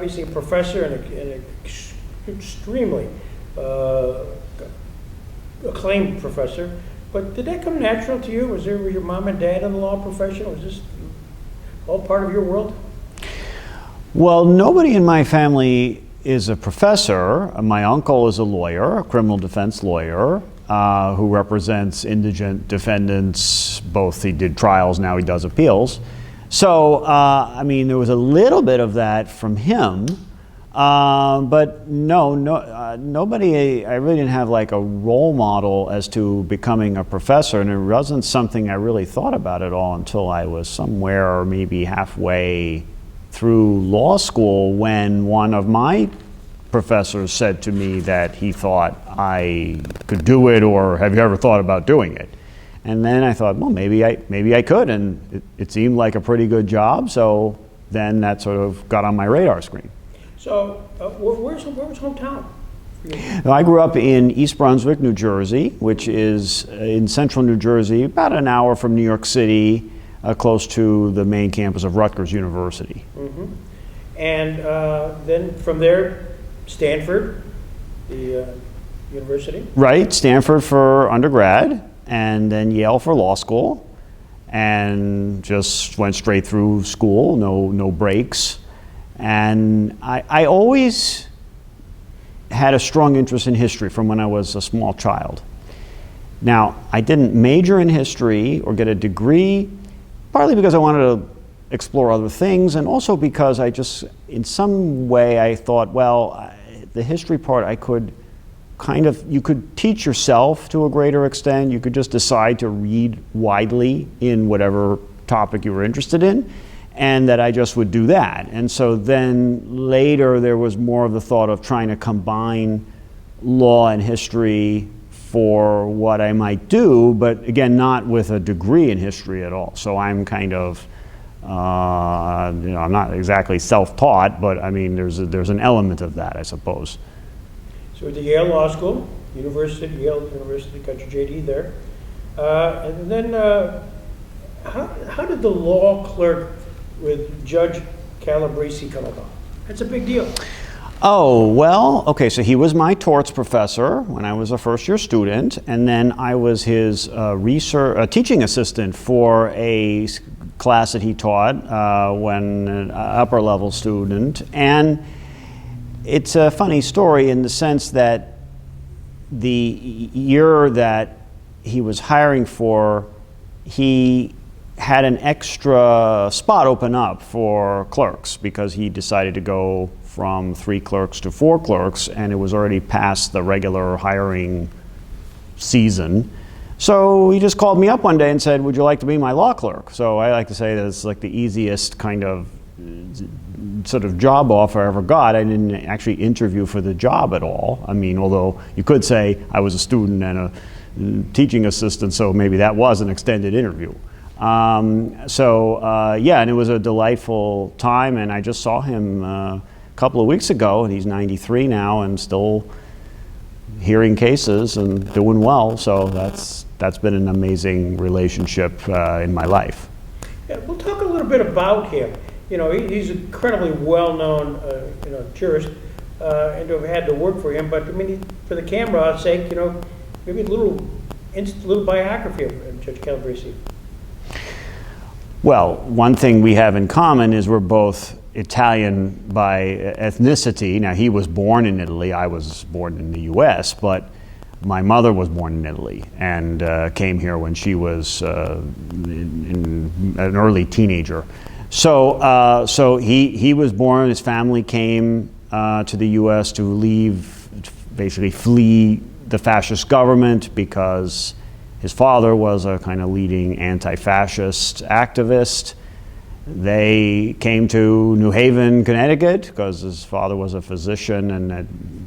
obviously a professor and an extremely acclaimed professor. But did that come natural to you? Was your mom and dad in the law profession? Was this all part of your world? Well, nobody in my family is a professor. My uncle is a lawyer, a criminal defense lawyer, who represents indigent defendants. Both he did trials, now he does appeals. So, I mean, there was a little bit of that from him. But nobody, I really didn't have like a role model as to becoming a professor, and it wasn't something I really thought about at all until I was somewhere maybe halfway through law school, when one of my professors said to me that he thought I could do it, or have you ever thought about doing it? And then I thought, well, maybe I could, and it seemed like a pretty good job, so then that sort of got on my radar screen. So, where's hometown? I grew up in East Brunswick, New Jersey, which is in central New Jersey, about an hour from New York City, close to the main campus of Rutgers University. Mm-hmm. And then from there, Stanford, the university? Right, Stanford for undergrad, and then Yale for law school, and just went straight through school, no breaks. And I always had a strong interest in history from when I was a small child. Now, I didn't major in history or get a degree, partly because I wanted to explore other things, and also because I just, in some way, I thought, well, the history part I could you could teach yourself to a greater extent. You could just decide to read widely in whatever topic you were interested in, and that I just would do that. And so then later there was more of the thought of trying to combine law and history for what I might do, but again, not with a degree in history at all. So I'm kind of, I'm not exactly self-taught, but I mean, there's an element of that, I suppose. So at the Yale Law School, Yale University, got your JD there. And then how did the law clerk with Judge Calabrese come about? That's a big deal. Oh, well, okay, so he was my torts professor when I was a first-year student, and then I was his teaching assistant for a class that he taught when an upper-level student. And it's a funny story in the sense that the year that he was hiring for, he had an extra spot open up for clerks because he decided to go from 3 clerks to 4 clerks, and it was already past the regular hiring season. So he just called me up one day and said, would you like to be my law clerk? So I like to say that it's like the easiest kind of sort of job offer I ever got. I didn't actually interview for the job at all. I mean, although you could say I was a student and a teaching assistant, so maybe that was an extended interview. Yeah, and it was a delightful time, and I just saw him a couple of weeks ago, and he's 93 now and still hearing cases and doing well, so that's been an amazing relationship in my life. Yeah, we'll talk a little bit about him. You know, he's an incredibly well-known jurist, and to have had to work for him, but I mean, for the camera's sake, maybe a little biography of Judge Calabrese. Well, one thing we have in common is we're both Italian by ethnicity. Now, he was born in Italy, I was born in the US, but my mother was born in Italy and came here when she was an early teenager. So he was born, his family came to the US to basically flee the fascist government because his father was a kind of leading anti-fascist activist. They came to New Haven, Connecticut, because his father was a physician and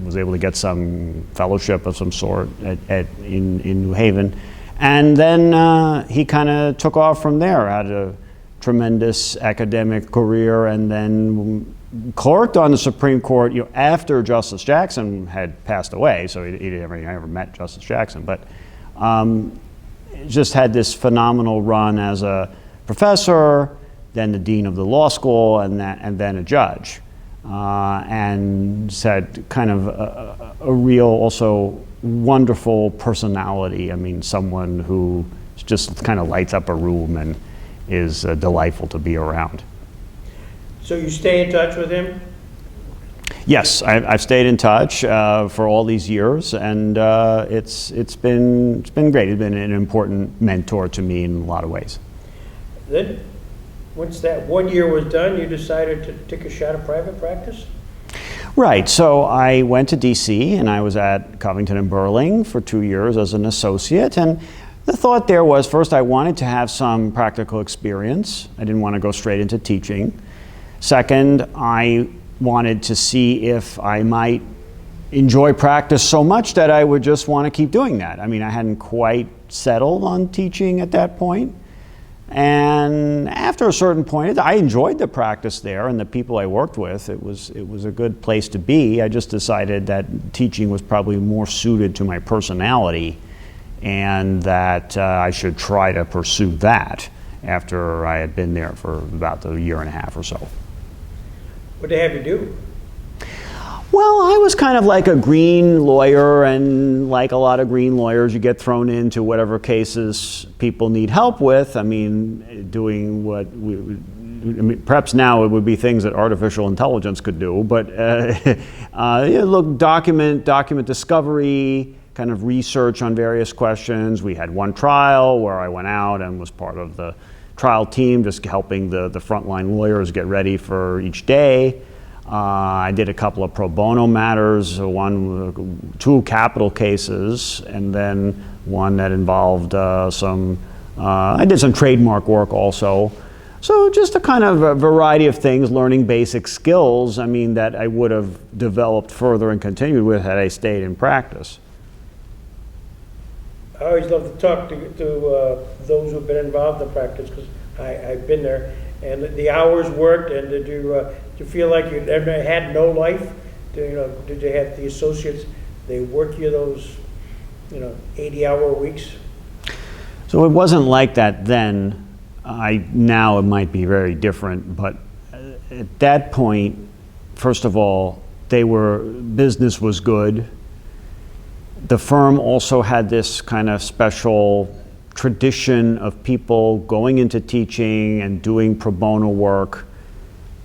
was able to get some fellowship of some sort in New Haven. And then he kind of took off from there, had a tremendous academic career, and then clerked on the Supreme Court after Justice Jackson had passed away, so he never met Justice Jackson, but just had this phenomenal run as a professor, then the dean of the law school, and then a judge. And said kind of a real, also wonderful personality. I mean, someone who just kind of lights up a room and is delightful to be around. So you stay in touch with him? Yes, I've stayed in touch for all these years, and it's been great. He's been an important mentor to me in a lot of ways. Then, once that 1 year was done, you decided to take a shot at private practice? Right. So I went to D.C. and I was at Covington and Burling for 2 years as an associate, and the thought there was, first, I wanted to have some practical experience. I didn't want to go straight into teaching. Second, I wanted to see if I might enjoy practice so much that I would just want to keep doing that. I mean, I hadn't quite settled on teaching at that point. And after a certain point, I enjoyed the practice there and the people I worked with. It was a good place to be. I just decided that teaching was probably more suited to my personality, and that I should try to pursue that after I had been there for about a year and a half or so. What did they have you do? Well, I was kind of like a green lawyer, and like a lot of green lawyers, you get thrown into whatever cases people need help with. I mean, doing what perhaps now it would be things that artificial intelligence could do, but look, document discovery, kind of research on various questions. We had one trial where I went out and was part of the trial team, just helping the frontline lawyers get ready for each day. I did a couple of pro bono matters, two capital cases, and then one that involved I did some trademark work also. So just a kind of a variety of things, learning basic skills, I mean, that I would have developed further and continued with had I stayed in practice. I always love to talk to those who've been involved in practice, because I've been there. And the hours worked, and did you feel like you never had no life? Did you have the associates, they work you those 80-hour weeks? So it wasn't like that then. Now it might be very different, but at that point, first of all, business was good. The firm also had this kind of special tradition of people going into teaching and doing pro bono work,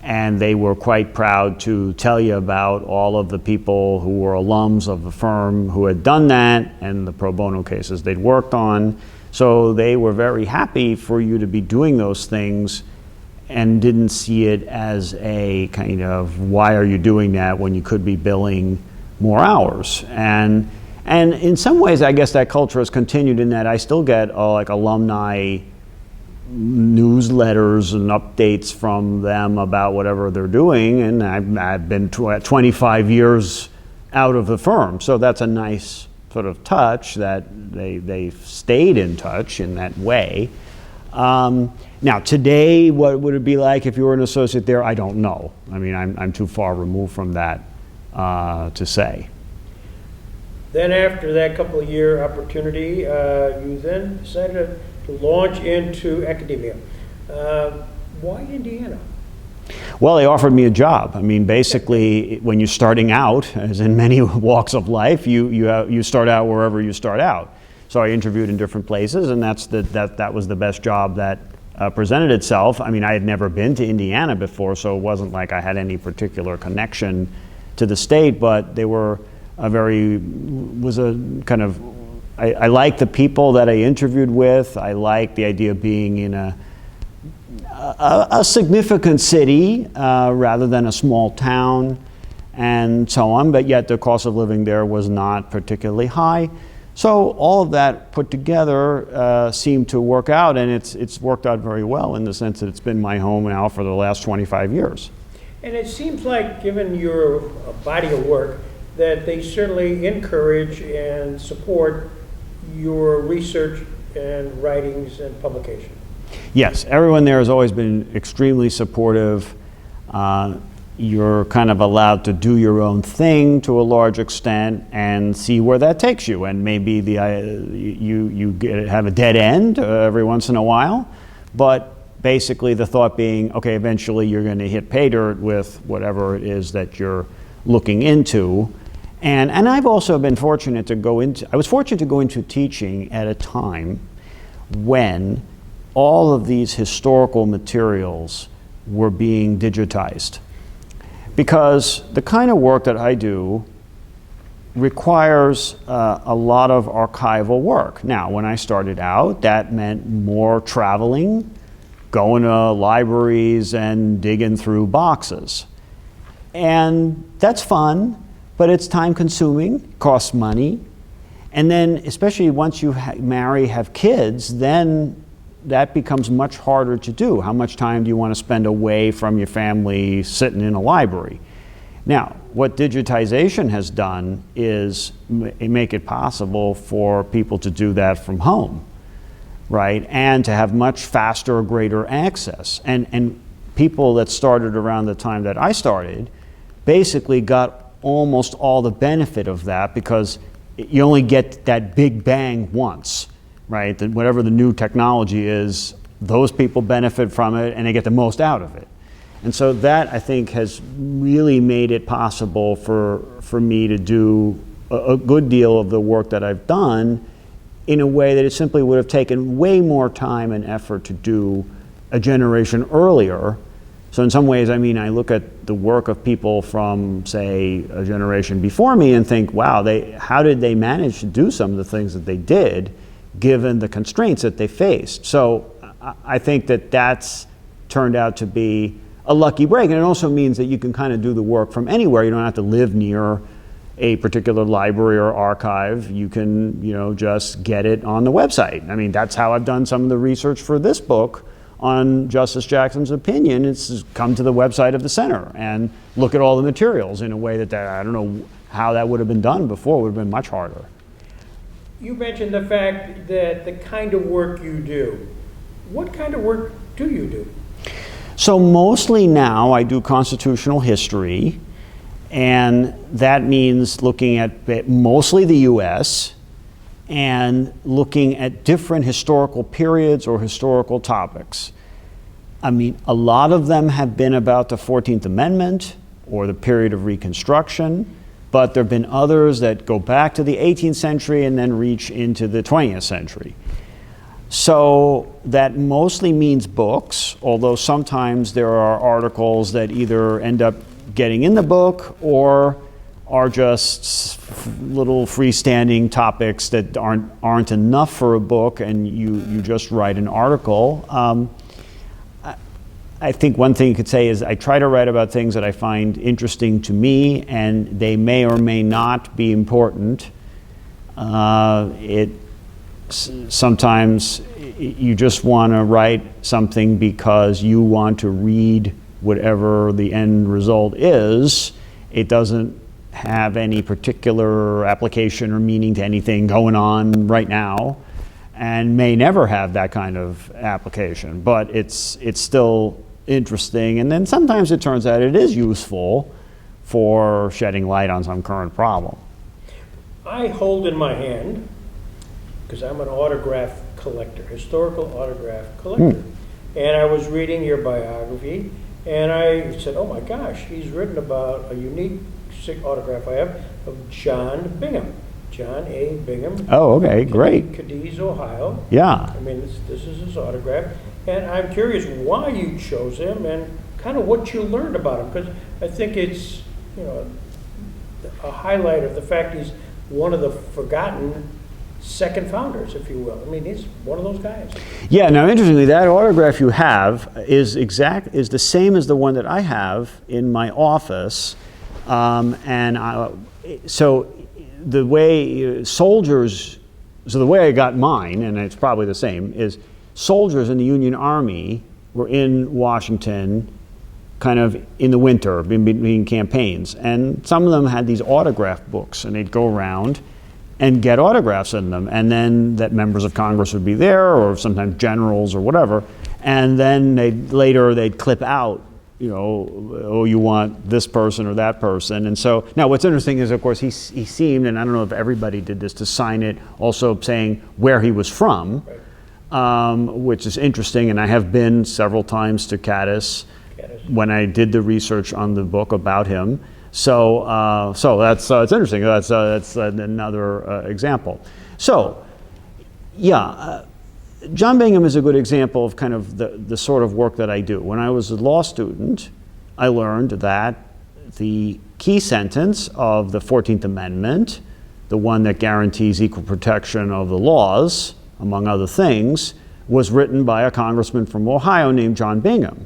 and they were quite proud to tell you about all of the people who were alums of the firm who had done that and the pro bono cases they'd worked on. So they were very happy for you to be doing those things and didn't see it as a kind of, why are you doing that when you could be billing more hours? And in some ways, I guess that culture has continued in that I still get like alumni newsletters and updates from them about whatever they're doing, and I've been 25 years out of the firm, so that's a nice sort of touch that they've stayed in touch in that way. Now today, what would it be like if you were an associate there? I don't know. I mean, I'm too far removed from that to say. Then after that couple of year opportunity, you then decided to launch into academia. Why Indiana? Well, they offered me a job. I mean, basically, when you're starting out, as in many walks of life, you start out wherever you start out. So I interviewed in different places, and that was the best job that presented itself. I mean, I had never been to Indiana before, so it wasn't like I had any particular connection to the state, but they were I liked the people that I interviewed with. I liked the idea of being in a significant city rather than a small town and so on, but yet the cost of living there was not particularly high. So all of that put together seemed to work out, and it's worked out very well in the sense that it's been my home now for the last 25 years. And it seems like, given your body of work, that they certainly encourage and support your research and writings and publication. Yes, everyone there has always been extremely supportive. You're kind of allowed to do your own thing to a large extent and see where that takes you. And maybe you have a dead end every once in a while, but basically the thought being, okay, eventually you're going to hit pay dirt with whatever it is that you're looking into. And I've also been fortunate to go into teaching at a time when all of these historical materials were being digitized. Because the kind of work that I do requires a lot of archival work. Now, when I started out, that meant more traveling, going to libraries and digging through boxes. And that's fun, but it's time consuming, costs money. And then, especially once you marry, have kids, then that becomes much harder to do. How much time do you want to spend away from your family sitting in a library? Now, what digitization has done is make it possible for people to do that from home, right? And to have much faster, greater access. And people that started around the time that I started basically got almost all the benefit of that, because you only get that big bang once, right? That whatever the new technology is, those people benefit from it and they get the most out of it. And so that, I think, has really made it possible for me to do a good deal of the work that I've done in a way that it simply would have taken way more time and effort to do a generation earlier. So in some ways, I mean, I look at the work of people from, say, a generation before me and think, wow, how did they manage to do some of the things that they did, given the constraints that they faced? So I think that that's turned out to be a lucky break. And it also means that you can kind of do the work from anywhere. You don't have to live near a particular library or archive. You can, just get it on the website. I mean, that's how I've done some of the research for this book on Justice Jackson's opinion. It's come to the website of the center and look at all the materials in a way that I don't know how that would have been done before. It would have been much harder. You mentioned the fact that the kind of work you do. What kind of work do you do? So mostly now I do constitutional history, and that means looking at mostly the US and looking at different historical periods or historical topics. I mean, a lot of them have been about the 14th Amendment or the period of Reconstruction, but there have been others that go back to the 18th century and then reach into the 20th century. So that mostly means books, although sometimes there are articles that either end up getting in the book or are just little freestanding topics that aren't enough for a book, and you just write an article. I think one thing you could say is I try to write about things that I find interesting to me, and they may or may not be important. Sometimes you just want to write something because you want to read whatever the end result is. It doesn't have any particular application or meaning to anything going on right now, and may never have that kind of application, but it's still interesting. And then sometimes it turns out it is useful for shedding light on some current problem. I hold in my hand, because I'm an autograph collector, historical autograph collector. And I was reading your biography, and I said, oh my gosh, he's written about a unique autograph I have of John Bingham. John A. Bingham. Oh, okay, great. Cadiz, Ohio. Yeah. I mean, this is his autograph. And I'm curious why you chose him and kind of what you learned about him, because I think it's, a highlight of the fact he's one of the forgotten second founders, if you will. I mean, he's one of those guys. Yeah. Now, interestingly, that autograph you have is the same as the one that I have in my office, so the way soldiers. So the way I got mine, and it's probably the same, is soldiers in the Union Army were in Washington kind of in the winter between campaigns, and some of them had these autograph books, and they'd go around and get autographs in them, and then that members of Congress would be there, or sometimes generals or whatever, and then they'd clip out, oh, you want this person or that person. And so now what's interesting is, of course, he seemed, and I don't know if everybody did this, to sign it also saying where he was from. Right. which is interesting, and I have been several times to Caddis when I did the research on the book about him. So that's it's interesting. That's another example. So, yeah, John Bingham is a good example of kind of the sort of work that I do. When I was a law student, I learned that the key sentence of the 14th Amendment, the one that guarantees equal protection of the laws, among other things, was written by a congressman from Ohio named John Bingham.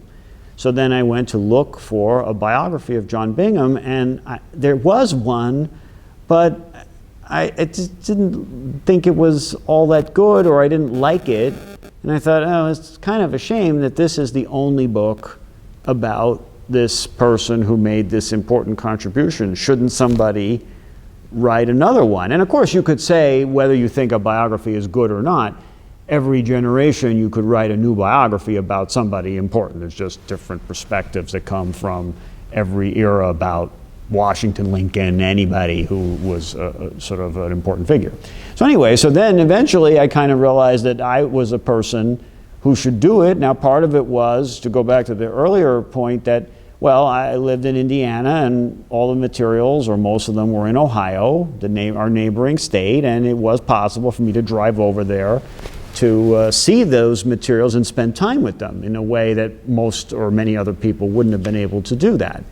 So then I went to look for a biography of John Bingham, and there was one, but I just didn't think it was all that good, or I didn't like it. And I thought, oh, it's kind of a shame that this is the only book about this person who made this important contribution. Shouldn't somebody write another one? And of course, you could say, whether you think a biography is good or not, every generation you could write a new biography about somebody important. There's just different perspectives that come from every era about Washington, Lincoln, anybody who was sort of an important figure. So anyway, so then eventually I kind of realized that I was a person who should do it. Now part of it was, to go back to the earlier point, that, well, I lived in Indiana and all the materials, or most of them, were in Ohio, our neighboring state, and it was possible for me to drive over there to see those materials and spend time with them in a way that most or many other people wouldn't have been able to do that.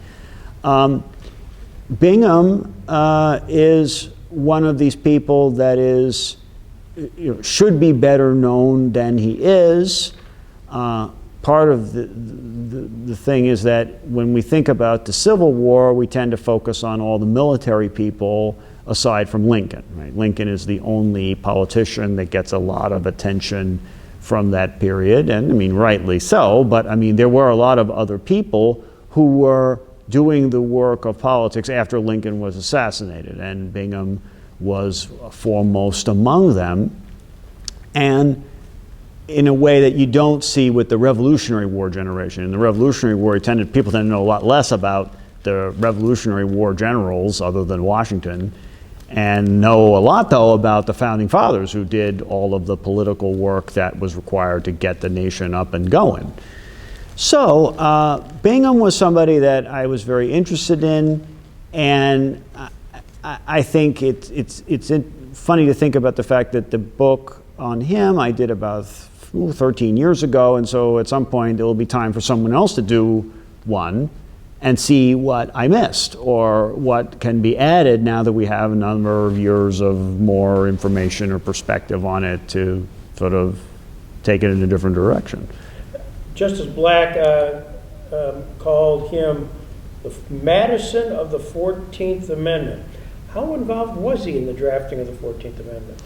Bingham is one of these people that is, should be better known than he is. Part of the thing is that when we think about the Civil War, we tend to focus on all the military people aside from Lincoln. Right? Lincoln is the only politician that gets a lot of attention from that period, and I mean, rightly so, but I mean, there were a lot of other people who were doing the work of politics after Lincoln was assassinated, and Bingham was foremost among them, and in a way that you don't see with the Revolutionary War generation. In the Revolutionary War, people tend to know a lot less about the Revolutionary War generals other than Washington, and know a lot, though, about the Founding Fathers, who did all of the political work that was required to get the nation up and going. So Bingham was somebody that I was very interested in, and I think it's funny to think about the fact that the book on him I did about 13 years ago, and so at some point there will be time for someone else to do one and see what I missed or what can be added now that we have a number of years of more information or perspective on it to sort of take it in a different direction. Justice Black called him the Madison of the 14th Amendment. How involved was he in the drafting of the 14th Amendment?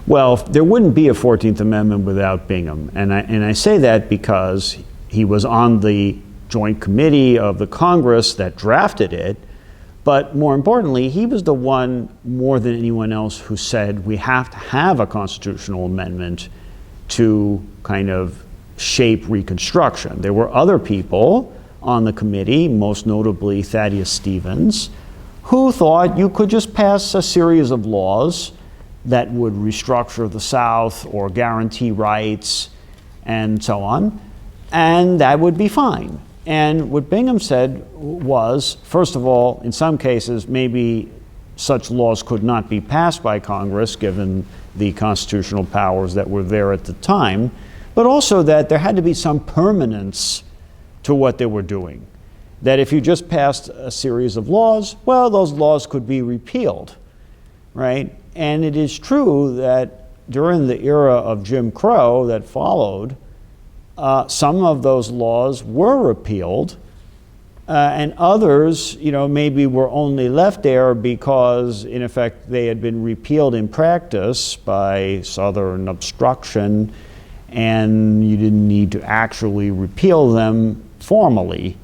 Well, there wouldn't be a 14th Amendment without Bingham. And I say that because he was on the Joint Committee of the Congress that drafted it, but more importantly, he was the one, more than anyone else, who said we have to have a constitutional amendment to kind of shape Reconstruction. There were other people on the committee, most notably Thaddeus Stevens, who thought you could just pass a series of laws that would restructure the South or guarantee rights and so on, and that would be fine. And what Bingham said was, first of all, in some cases, maybe such laws could not be passed by Congress given the constitutional powers that were there at the time, but also that there had to be some permanence to what they were doing. That if you just passed a series of laws, well, those laws could be repealed, right? And it is true that during the era of Jim Crow that followed, some of those laws were repealed, and others, maybe were only left there because, in effect, they had been repealed in practice by Southern obstruction, and you didn't need to actually repeal them formally.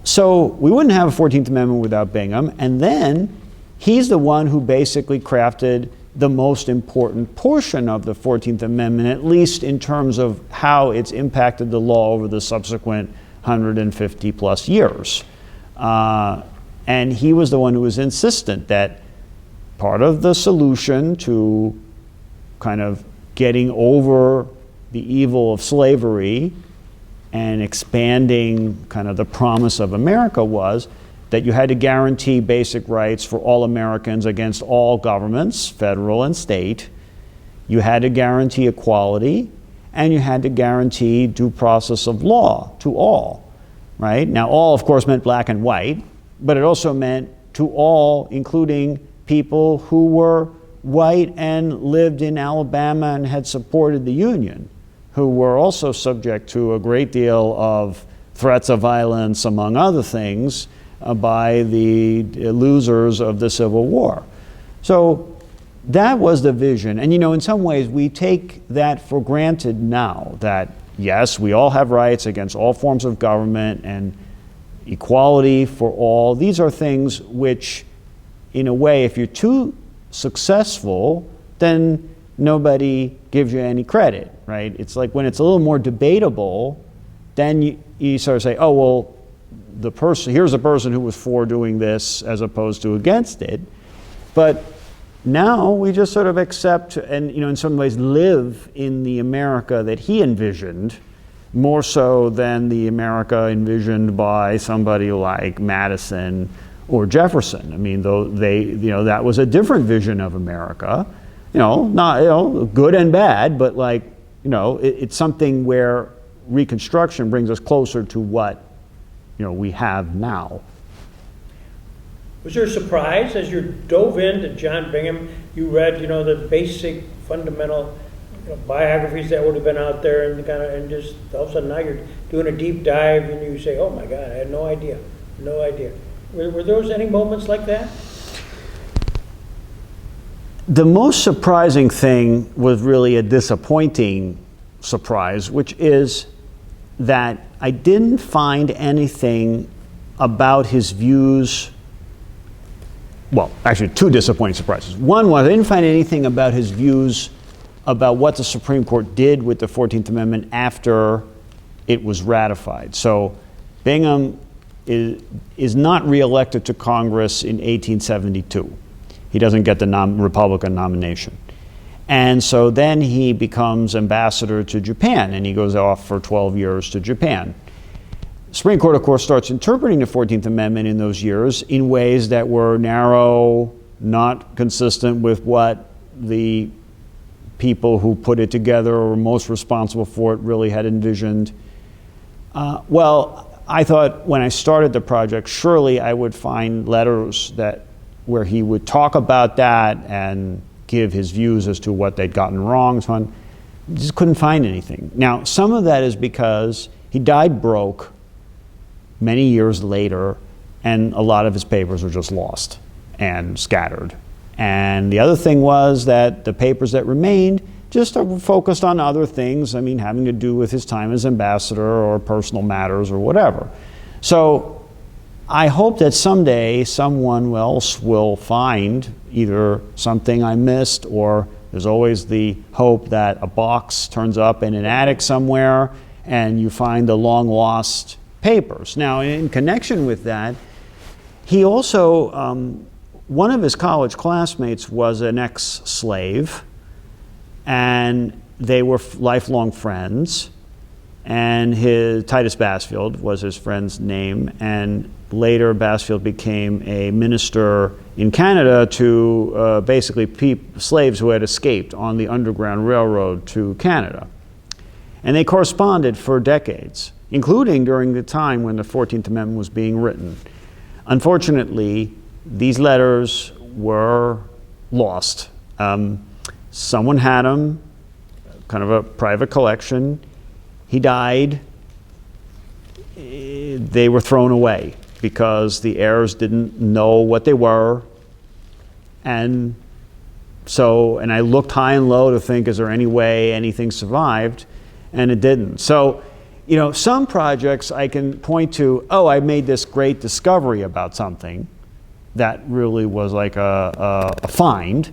So we wouldn't have a 14th Amendment without Bingham, and then he's the one who basically crafted the most important portion of the 14th Amendment, at least in terms of how it's impacted the law over the subsequent 150 plus years. And he was the one who was insistent that part of the solution to kind of getting over the evil of slavery and expanding kind of the promise of America was that you had to guarantee basic rights for all Americans against all governments, federal and state. You had to guarantee equality, and you had to guarantee due process of law to all, right? Now, all, of course, meant black and white, but it also meant to all, including people who were white and lived in Alabama and had supported the Union, who were also subject to a great deal of threats of violence, among other things, by the losers of the Civil War. So that was the vision. And in some ways, we take that for granted now, that yes, we all have rights against all forms of government and equality for all. These are things which, in a way, if you're too successful, then nobody gives you any credit, right? It's like when it's a little more debatable, then you sort of say, oh, well, here's a person who was for doing this as opposed to against it. But now we just sort of accept and, in some ways live in the America that he envisioned, more so than the America envisioned by somebody like Madison or Jefferson. I mean, though that was a different vision of America, not, good and bad, but it's something where Reconstruction brings us closer to what, we have now. Was there a surprise as you dove into John Bingham? You read, the basic, fundamental biographies that would have been out there, and just all of a sudden now you're doing a deep dive, and you say, "Oh my God, I had no idea." Were there any moments like that? The most surprising thing was really a disappointing surprise, which is that I didn't find anything about his views. Well, actually, two disappointing surprises. One was I didn't find anything about his views about what the Supreme Court did with the 14th Amendment after it was ratified. So Bingham is not reelected to Congress in 1872. He doesn't get the Republican nomination. And so then he becomes ambassador to Japan, and he goes off for 12 years to Japan. The Supreme Court, of course, starts interpreting the 14th Amendment in those years in ways that were narrow, not consistent with what the people who put it together or were most responsible for it really had envisioned. I thought when I started the project, surely I would find letters where he would talk about that and give his views as to what they'd gotten wrong. So on. Just couldn't find anything. Now, some of that is because he died broke many years later, and a lot of his papers were just lost and scattered. And the other thing was that the papers that remained just focused on other things, having to do with his time as ambassador or personal matters or whatever. So I hope that someday someone else will find either something I missed, or there's always the hope that a box turns up in an attic somewhere and you find the long lost papers. Now, in connection with that, he also, one of his college classmates was an ex-slave, and they were lifelong friends, and Titus Basfield was his friend's name, and later Basfield became a minister in Canada to basically slaves who had escaped on the Underground Railroad to Canada. And they corresponded for decades, including during the time when the 14th Amendment was being written. Unfortunately, these letters were lost. Someone had them, kind of a private collection. He died. They were thrown away because the heirs didn't know what they were. And I looked high and low to think, is there any way anything survived? And it didn't. So, some projects I can point to, I made this great discovery about something that really was like a find.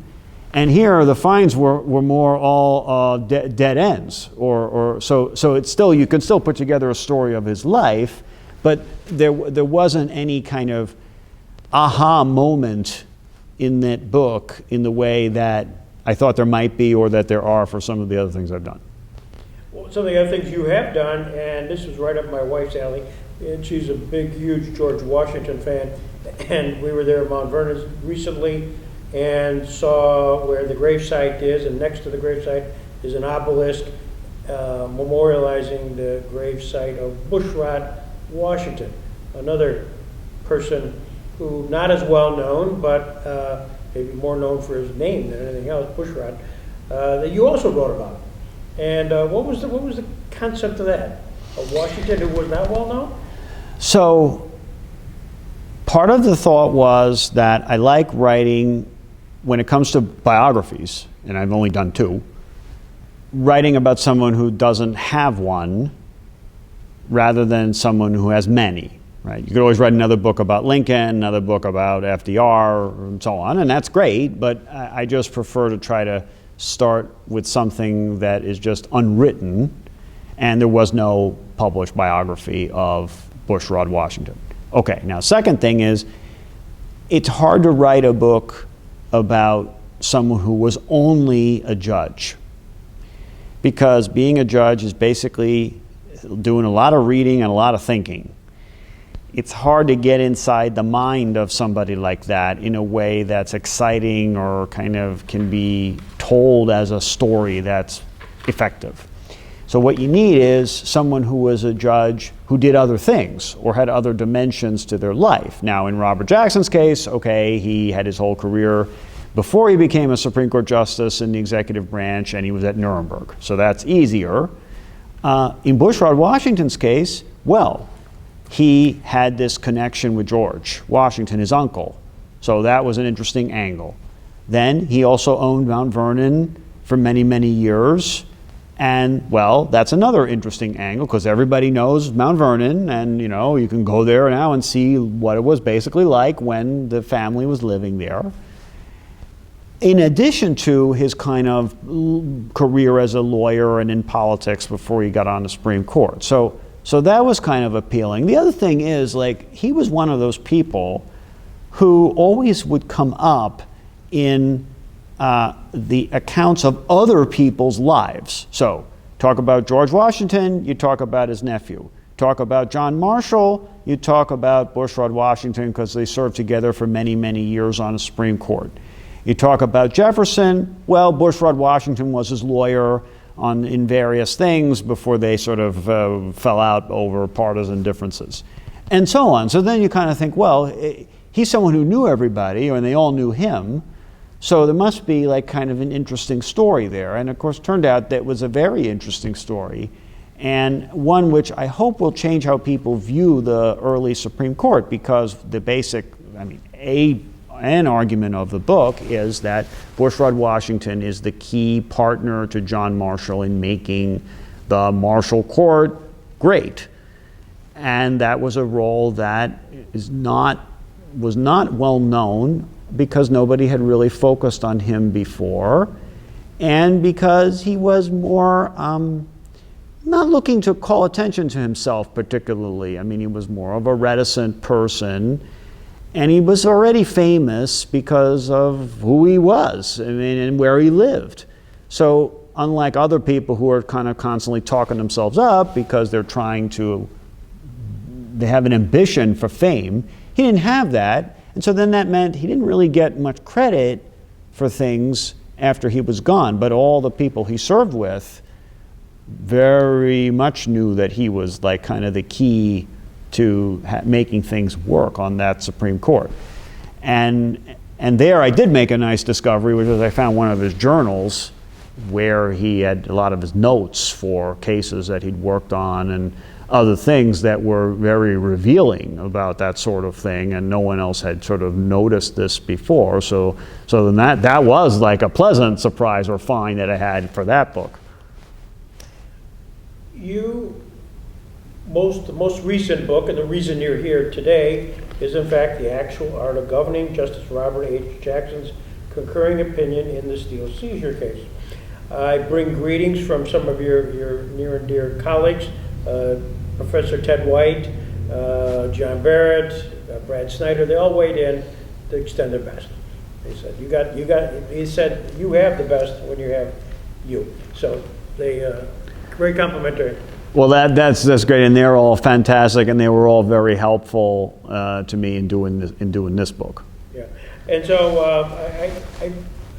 And here the finds were more all dead ends. So it's still, you can still put together a story of his life, but there wasn't any kind of aha moment in that book in the way that I thought there might be, or that there are for some of the other things I've done. Well, some of the other things you have done, and this was right up my wife's alley, and she's a big, huge George Washington fan, and we were there at Mount Vernon recently and saw where the gravesite is, and next to the gravesite is an obelisk memorializing the gravesite of Bushrod Washington, another person who not as well known, but maybe more known for his name than anything else, Bushrod, that you also wrote about. And what was the concept of that? Of Washington who was not well known? So part of the thought was that I like writing, when it comes to biographies, and I've only done 2, writing about someone who doesn't have one rather than someone who has many, right? You could always write another book about Lincoln, another book about FDR, and so on, and that's great, but I just prefer to try to start with something that is just unwritten, and there was no published biography of Bushrod Washington. Okay, now second thing is, it's hard to write a book about someone who was only a judge, because being a judge is basically doing a lot of reading and a lot of thinking. It's hard to get inside the mind of somebody like that in a way that's exciting or kind of can be told as a story that's effective. So what you need is someone who was a judge who did other things or had other dimensions to their life. Now, in Robert Jackson's case, okay, he had his whole career before he became a Supreme Court justice in the executive branch, and he was at Nuremberg. So that's easier. In Bushrod Washington's case, well, he had this connection with George Washington, his uncle. So that was an interesting angle. Then he also owned Mount Vernon for many, many years. And, well, that's another interesting angle, because everybody knows Mount Vernon, and, you know, you can go there now and see what it was basically like when the family was living there. In addition to his kind of career as a lawyer and in politics before he got on the Supreme Court. So that was kind of appealing. The other thing is, like, he was one of those people who always would come up in the accounts of other people's lives. So talk about George Washington, you talk about his nephew. Talk about John Marshall, you talk about Bushrod Washington, because they served together for many, many years on the Supreme Court. You talk about Jefferson, well, Bushrod Washington was his lawyer in various things before they sort of fell out over partisan differences, and so on. So then you kind of think, well, he's someone who knew everybody, and they all knew him, so there must be like kind of an interesting story there. And of course, it turned out that was a very interesting story, and one which I hope will change how people view the early Supreme Court, because the basic, an argument of the book is that Bushrod Washington is the key partner to John Marshall in making the Marshall Court great. And that was a role that was not well known, because nobody had really focused on him before, and because he was more not looking to call attention to himself particularly. I mean, he was more of a reticent person, and he was already famous because of who he was, and where he lived. So unlike other people who are kind of constantly talking themselves up because they have an ambition for fame, he didn't have that. And so then that meant he didn't really get much credit for things after he was gone, but all the people he served with very much knew that he was like kind of the key to making things work on that Supreme Court. And there I did make a nice discovery, which was I found one of his journals where he had a lot of his notes for cases that he'd worked on and other things that were very revealing about that sort of thing, and no one else had sort of noticed this before. So then that was like a pleasant surprise or find that I had for that book. The most recent book, and the reason you're here today, is in fact The Actual Art of Governing, Justice Robert H. Jackson's concurring opinion in the Steele seizure case. I bring greetings from some of your near and dear colleagues, Professor Ted White, John Barrett, Brad Snyder. They all weighed in to extend their best. They said, he said, you have the best when you have you. So they Great compliment to him. Well, that's great, and they're all fantastic, and they were all very helpful to me in doing this book. Yeah, and so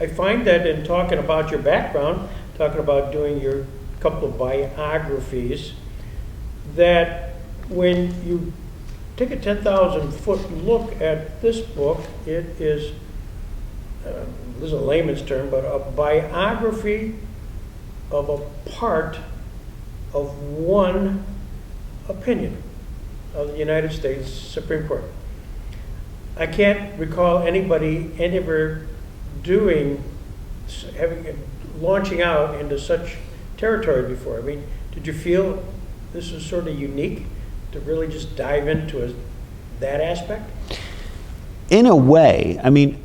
I find that in talking about your background, talking about doing your couple of biographies, that when you take a 10,000-foot look at this book, it is, this is a layman's term, but a biography of a part of one opinion of the United States Supreme Court. I can't recall anybody ever launching out into such territory before. I mean, did you feel this was sort of unique to really just dive into that aspect? In a way, I mean,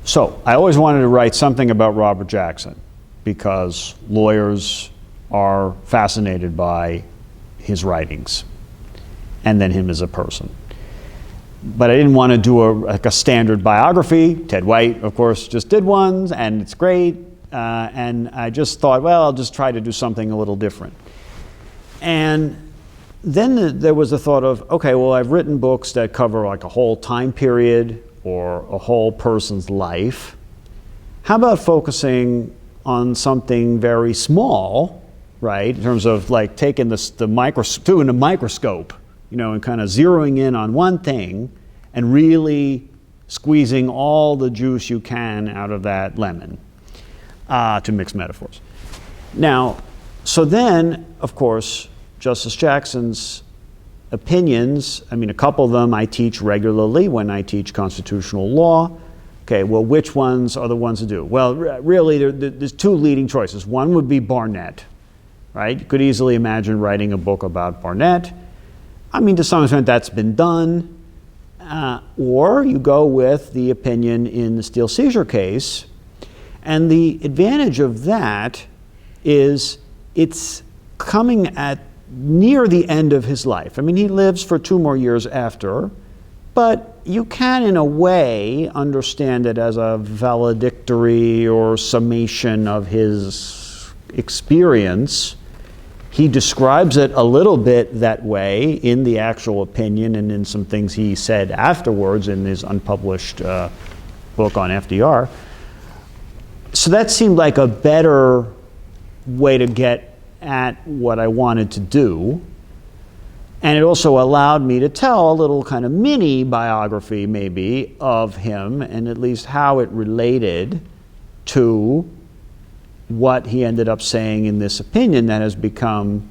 so I always wanted to write something about Robert Jackson because lawyers are fascinated by his writings and then him as a person. But I didn't want to do a standard biography. Ted White, of course, just did one, and it's great. And I just thought, well, I'll just try to do something a little different. And then there was the thought of, okay, well, I've written books that cover like a whole time period or a whole person's life. How about focusing on something very small, right, in terms of like taking the microscope, you know, and kind of zeroing in on one thing and really squeezing all the juice you can out of that lemon, to mix metaphors. Now, so then, of course, Justice Jackson's opinions, I mean, a couple of them I teach regularly when I teach constitutional law. Okay, well, which ones are the ones to do? Well, really, there's two leading choices. One would be Barnett, right? You could easily imagine writing a book about Barnett. I mean, to some extent, that's been done. Or you go with the opinion in the Steele seizure case. And the advantage of that is it's coming at near the end of his life. I mean, he lives for 2 more years after, but you can, in a way, understand it as a valedictory or summation of his experience. He describes it a little bit that way in the actual opinion and in some things he said afterwards in his unpublished book on FDR. So that seemed like a better way to get at what I wanted to do. And it also allowed me to tell a little kind of mini biography, maybe, of him and at least how it related to what he ended up saying in this opinion that has become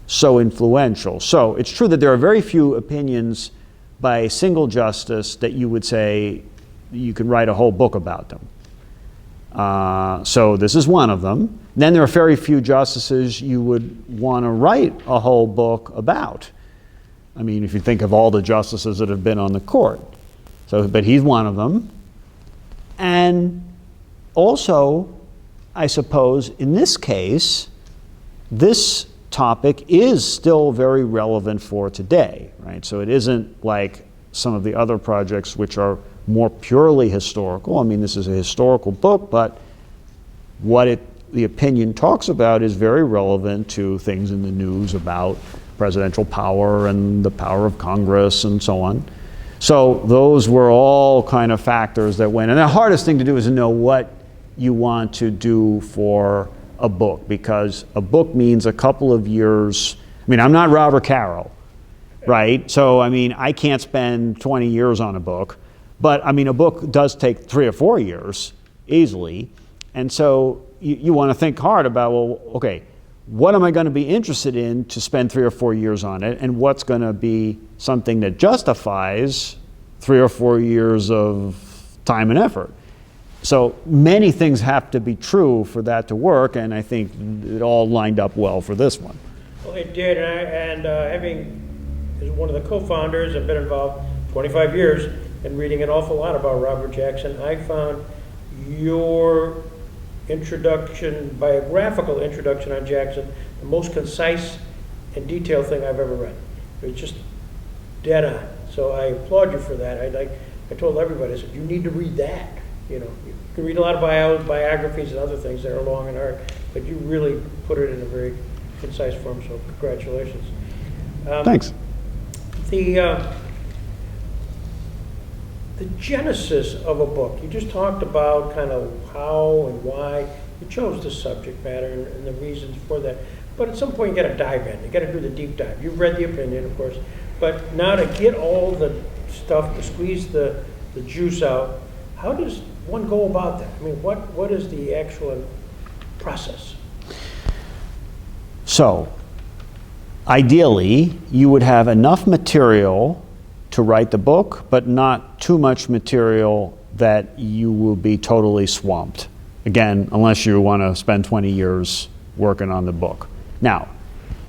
so influential. So it's true that there are very few opinions by a single justice that you would say you can write a whole book about them. So this is one of them. Then there are very few justices you would want to write a whole book about. I mean, if you think of all the justices that have been on the court. So, but he's one of them. And also, I suppose, in this case, this topic is still very relevant for today, right? So it isn't like some of the other projects which are more purely historical. I mean, this is a historical book, but what the opinion talks about is very relevant to things in the news about presidential power and the power of Congress and so on. So those were all kind of factors that went. And the hardest thing to do is to know what you want to do for a book, because a book means a couple of years. I mean, I'm not Robert Caro, right? So, I mean, I can't spend 20 years on a book, but I mean, a book does take 3 or 4 years easily. And so you want to think hard about, well, okay, what am I going to be interested in to spend 3 or 4 years on it, and what's going to be something that justifies 3 or 4 years of time and effort. So many things have to be true for that to work, and I think it all lined up well for this one. Well, it did, and having as one of the co-founders and been involved 25 years in reading an awful lot about Robert Jackson, I found your introduction, biographical introduction on Jackson, the most concise and detailed thing I've ever read. It was just dead on. So I applaud you for that. I told everybody, I said, you need to read that. You know, you can read a lot of biographies and other things that are long and hard, but you really put it in a very concise form, so congratulations. Thanks. The genesis of a book, you just talked about kind of how and why you chose the subject matter and the reasons for that. But at some point you got to dive in. You got to do the deep dive. You've read the opinion, of course, but now to get all the stuff, to squeeze the juice out, how does one go about that? I mean, what is the actual process? So, ideally, you would have enough material to write the book, but not too much material that you will be totally swamped. Again, unless you want to spend 20 years working on the book. Now,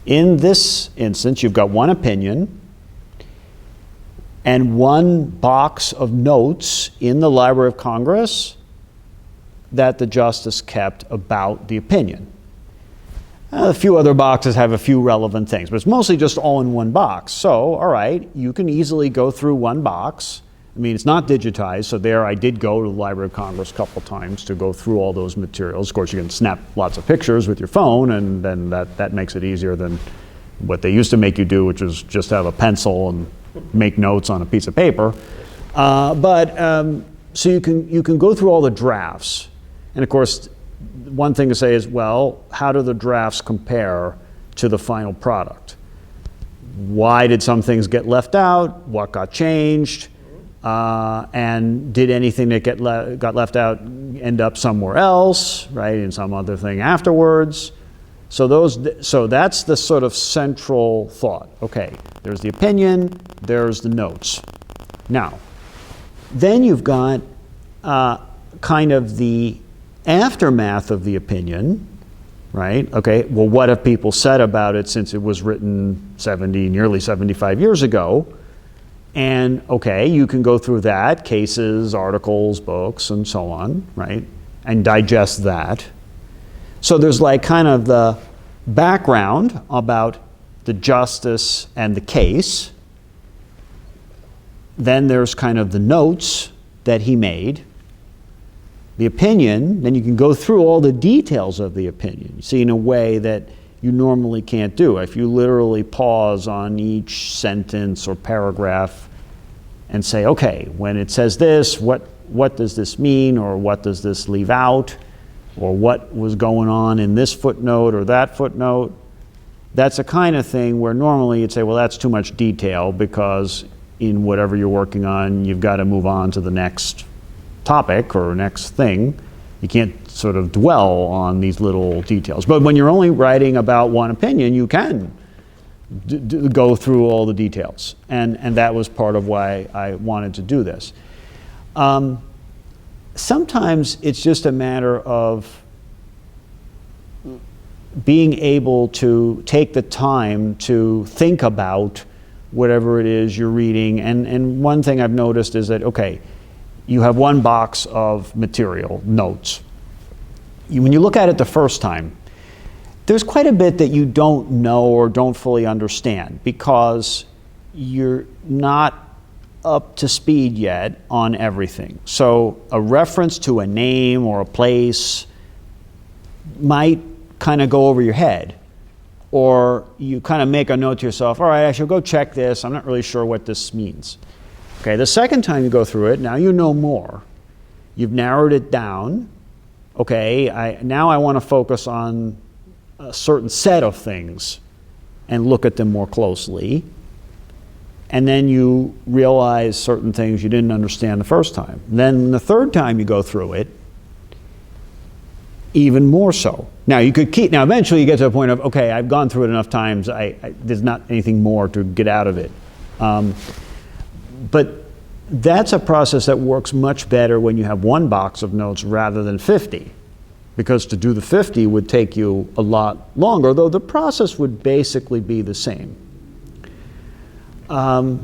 in this instance, you've got one opinion and one box of notes in the Library of Congress that the justice kept about the opinion. A few other boxes have a few relevant things, but it's mostly just all in one box. So, all right, you can easily go through one box. I mean, it's not digitized, so there I did go to the Library of Congress a couple times to go through all those materials. Of course, you can snap lots of pictures with your phone, and then that makes it easier than what they used to make you do, which was just have a pencil and make notes on a piece of paper. So you can go through all the drafts. And of course, one thing to say is, well, how do the drafts compare to the final product? Why did some things get left out? What got changed? And did anything that got left out end up somewhere else, right, in some other thing afterwards? So that's the sort of central thought. Okay, there's the opinion, there's the notes. Now, then you've got kind of the aftermath of the opinion, right? Okay, well, what have people said about it since it was written nearly 75 years ago? And okay, you can go through that, cases, articles, books, and so on, right? And digest that. So there's like kind of the background about the justice and the case. Then there's kind of the notes that he made. The opinion, then you can go through all the details of the opinion, see, in a way that you normally can't do. If you literally pause on each sentence or paragraph and say, okay, when it says this, what does this mean, or what does this leave out, or what was going on in this footnote or that footnote, that's a kind of thing where normally you'd say, well, that's too much detail, because in whatever you're working on, you've got to move on to the next topic or next thing. You can't sort of dwell on these little details. But when you're only writing about one opinion, you can go through all the details. And that was part of why I wanted to do this. Sometimes it's just a matter of being able to take the time to think about whatever it is you're reading. And one thing I've noticed is that, okay, you have one box of material, notes. When you look at it the first time, there's quite a bit that you don't know or don't fully understand because you're not up to speed yet on everything. So a reference to a name or a place might kind of go over your head. Or you kind of make a note to yourself, all right, I should go check this. I'm not really sure what this means. Okay, the second time you go through it, now you know more. You've narrowed it down. Okay, now I want to focus on a certain set of things and look at them more closely. And then you realize certain things you didn't understand the first time. Then the third time you go through it, even more so. Now you could now eventually you get to a point of, okay, I've gone through it enough times, there's not anything more to get out of it. But that's a process that works much better when you have one box of notes rather than 50. Because to do the 50 would take you a lot longer, though the process would basically be the same. And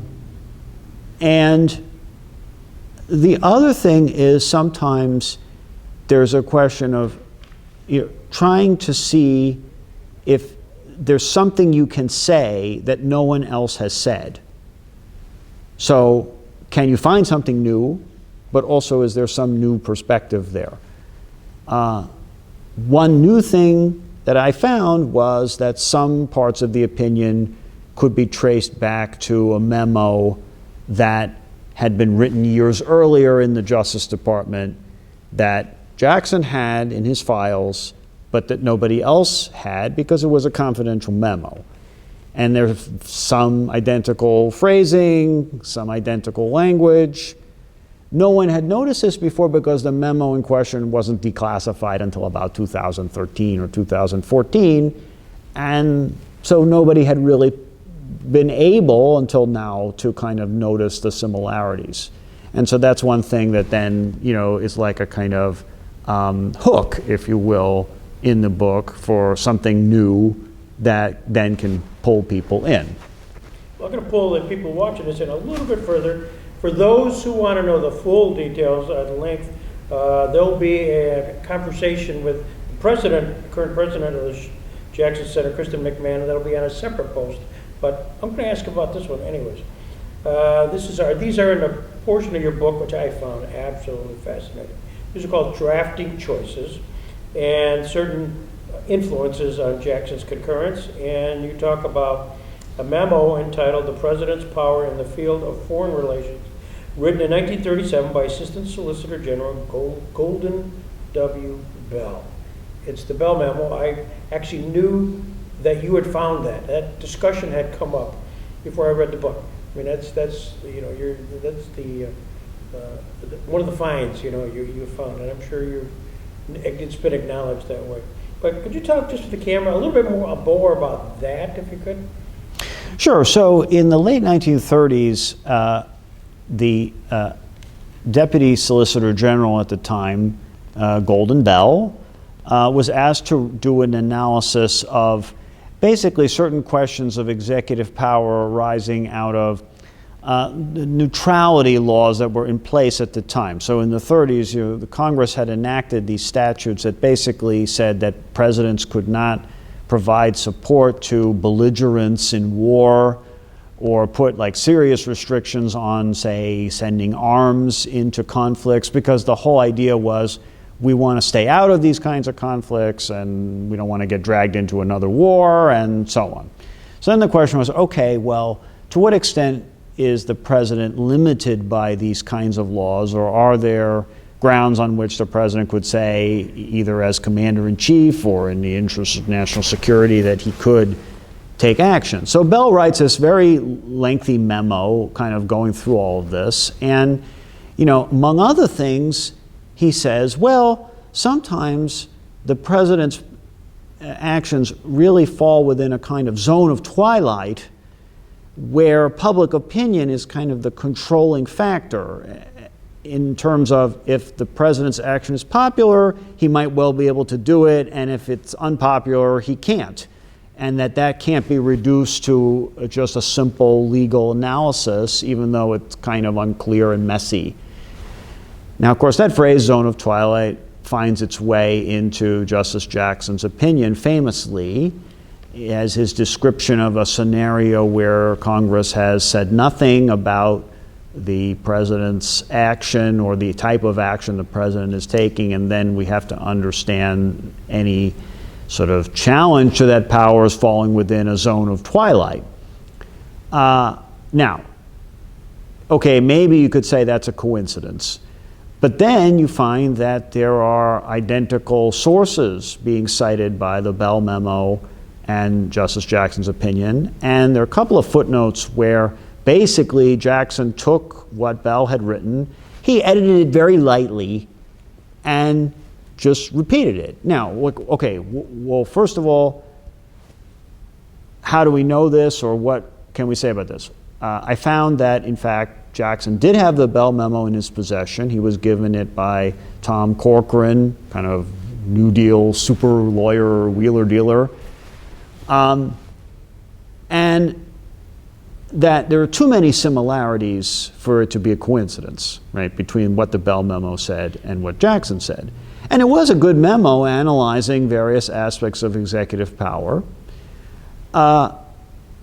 the other thing is sometimes there's a question of trying to see if there's something you can say that no one else has said. So can you find something new, but also is there some new perspective there? One new thing that I found was that some parts of the opinion could be traced back to a memo that had been written years earlier in the Justice Department that Jackson had in his files, but that nobody else had because it was a confidential memo. And there's some identical phrasing, some identical language. No one had noticed this before because the memo in question wasn't declassified until about 2013 or 2014. And so nobody had really been able until now to kind of notice the similarities. And so that's one thing that then, is like a kind of hook, if you will, in the book for something new that then can pull people in. Well, I'm going to pull the people watching this in a little bit further. For those who want to know the full details at length, there'll be a conversation with the current president of the Jackson Center, Kristen McMahon, and that'll be on a separate post. But I'm going to ask about this one anyways. These are in a portion of your book which I found absolutely fascinating. These are called drafting choices and certain influences on Jackson's concurrence. And you talk about a memo entitled "The President's Power in the Field of Foreign Relations," written in 1937 by Assistant Solicitor General Golden W. Bell. It's the Bell memo. I actually knew that you had found that. That discussion had come up before I read the book. I mean, that's one of the finds you found, and I'm sure it's been acknowledged that way. But could you talk just to the camera a little bit more about that, if you could? Sure. So in the late 1930s, the Deputy Solicitor General at the time, Golden Bell, was asked to do an analysis of basically certain questions of executive power arising out of the neutrality laws that were in place at the time. So in the 30s, the Congress had enacted these statutes that basically said that presidents could not provide support to belligerents in war or put like serious restrictions on, say, sending arms into conflicts, because the whole idea was we want to stay out of these kinds of conflicts and we don't want to get dragged into another war and so on. So then the question was, okay, well, to what extent is the president limited by these kinds of laws, or are there grounds on which the president could say, either as commander-in-chief or in the interest of national security, that he could take action? So Bell writes this very lengthy memo kind of going through all of this, and among other things, he says, well, sometimes the president's actions really fall within a kind of zone of twilight where public opinion is kind of the controlling factor, in terms of if the president's action is popular, he might well be able to do it, and if it's unpopular, he can't. And that can't be reduced to just a simple legal analysis, even though it's kind of unclear and messy. Now, of course, that phrase, zone of twilight, finds its way into Justice Jackson's opinion famously as his description of a scenario where Congress has said nothing about the president's action or the type of action the president is taking, and then we have to understand any sort of challenge to that power is falling within a zone of twilight. Now, okay, maybe you could say that's a coincidence. But then you find that there are identical sources being cited by the Bell memo and Justice Jackson's opinion. And there are a couple of footnotes where basically Jackson took what Bell had written, he edited it very lightly, and just repeated it. Now, okay, well, first of all, how do we know this, or what can we say about this? I found that, in fact, Jackson did have the Bell memo in his possession. He was given it by Tom Corcoran, kind of New Deal super lawyer, wheeler dealer. And that there are too many similarities for it to be a coincidence, right, between what the Bell memo said and what Jackson said. And it was a good memo analyzing various aspects of executive power.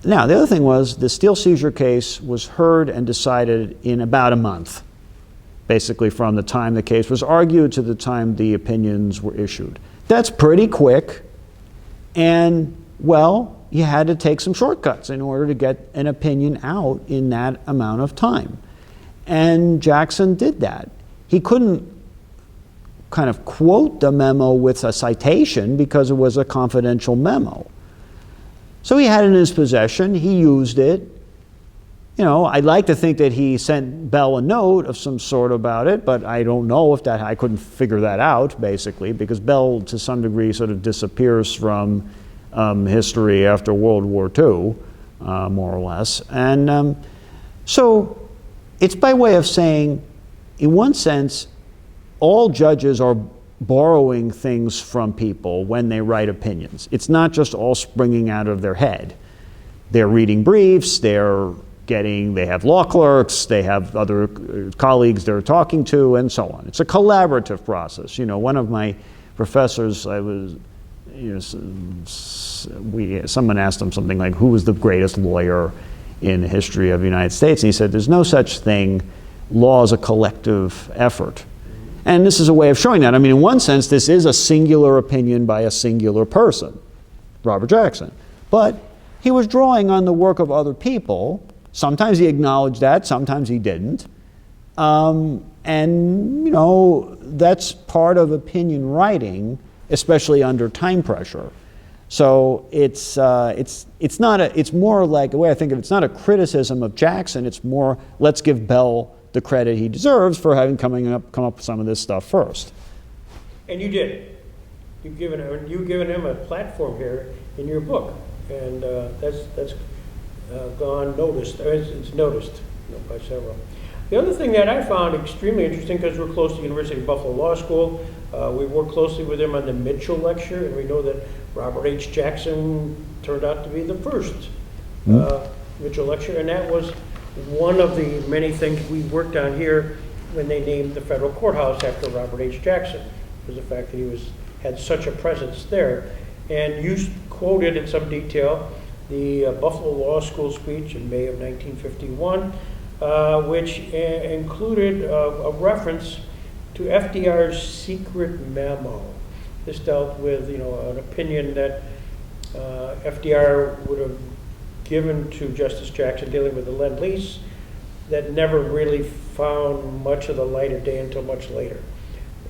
Now, the other thing was the steel seizure case was heard and decided in about a month, basically from the time the case was argued to the time the opinions were issued. That's pretty quick. And, well, you had to take some shortcuts in order to get an opinion out in that amount of time. And Jackson did that. He couldn't kind of quote the memo with a citation because it was a confidential memo. So he had it in his possession, he used it. You know, I'd like to think that he sent Bell a note of some sort about it, but I don't know if that, I couldn't figure that out, basically, because Bell, to some degree, sort of disappears from history after World War II, more or less. And so it's by way of saying, in one sense, all judges are borrowing things from people when they write opinions. It's not just all springing out of their head. They're reading briefs, they have law clerks, they have other colleagues they're talking to, and so on. It's a collaborative process. You know, one of my professors, someone asked him something like, who was the greatest lawyer in the history of the United States? And he said, there's no such thing. Law is a collective effort. And this is a way of showing that. I mean, in one sense, this is a singular opinion by a singular person, Robert Jackson. But he was drawing on the work of other people. Sometimes he acknowledged that, sometimes he didn't. And, you know, that's part of opinion writing, especially under time pressure. So it's more like, the way I think of it, it's not a criticism of Jackson, it's more, let's give Bell the credit he deserves for having come up with some of this stuff first. And you did. You've given him a platform here in your book, and that's gone noticed. It's noticed, you know, by several. The other thing that I found extremely interesting, because we're close to the University of Buffalo Law School, we worked closely with them on the Mitchell lecture, and we know that Robert H. Jackson turned out to be the first Mitchell lecture, and that was one of the many things we worked on here when they named the federal courthouse after Robert H. Jackson, was the fact that he had such a presence there. And you quoted in some detail the Buffalo Law School speech in May of 1951, which included a reference to FDR's secret memo. This dealt with, you know, an opinion that FDR would have given to Justice Jackson dealing with the Lend-Lease that never really found much of the light of day until much later.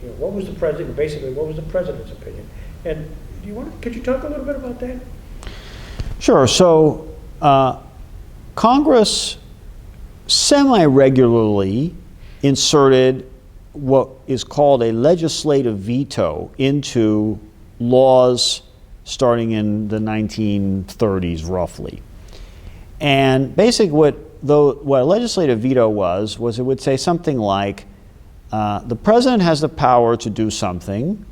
You know, what was the president's opinion? And could you talk a little bit about that? Sure. So Congress semi-regularly inserted what is called a legislative veto into laws starting in the 1930s, roughly. And basically what a legislative veto was it would say something like, the president has the power to do something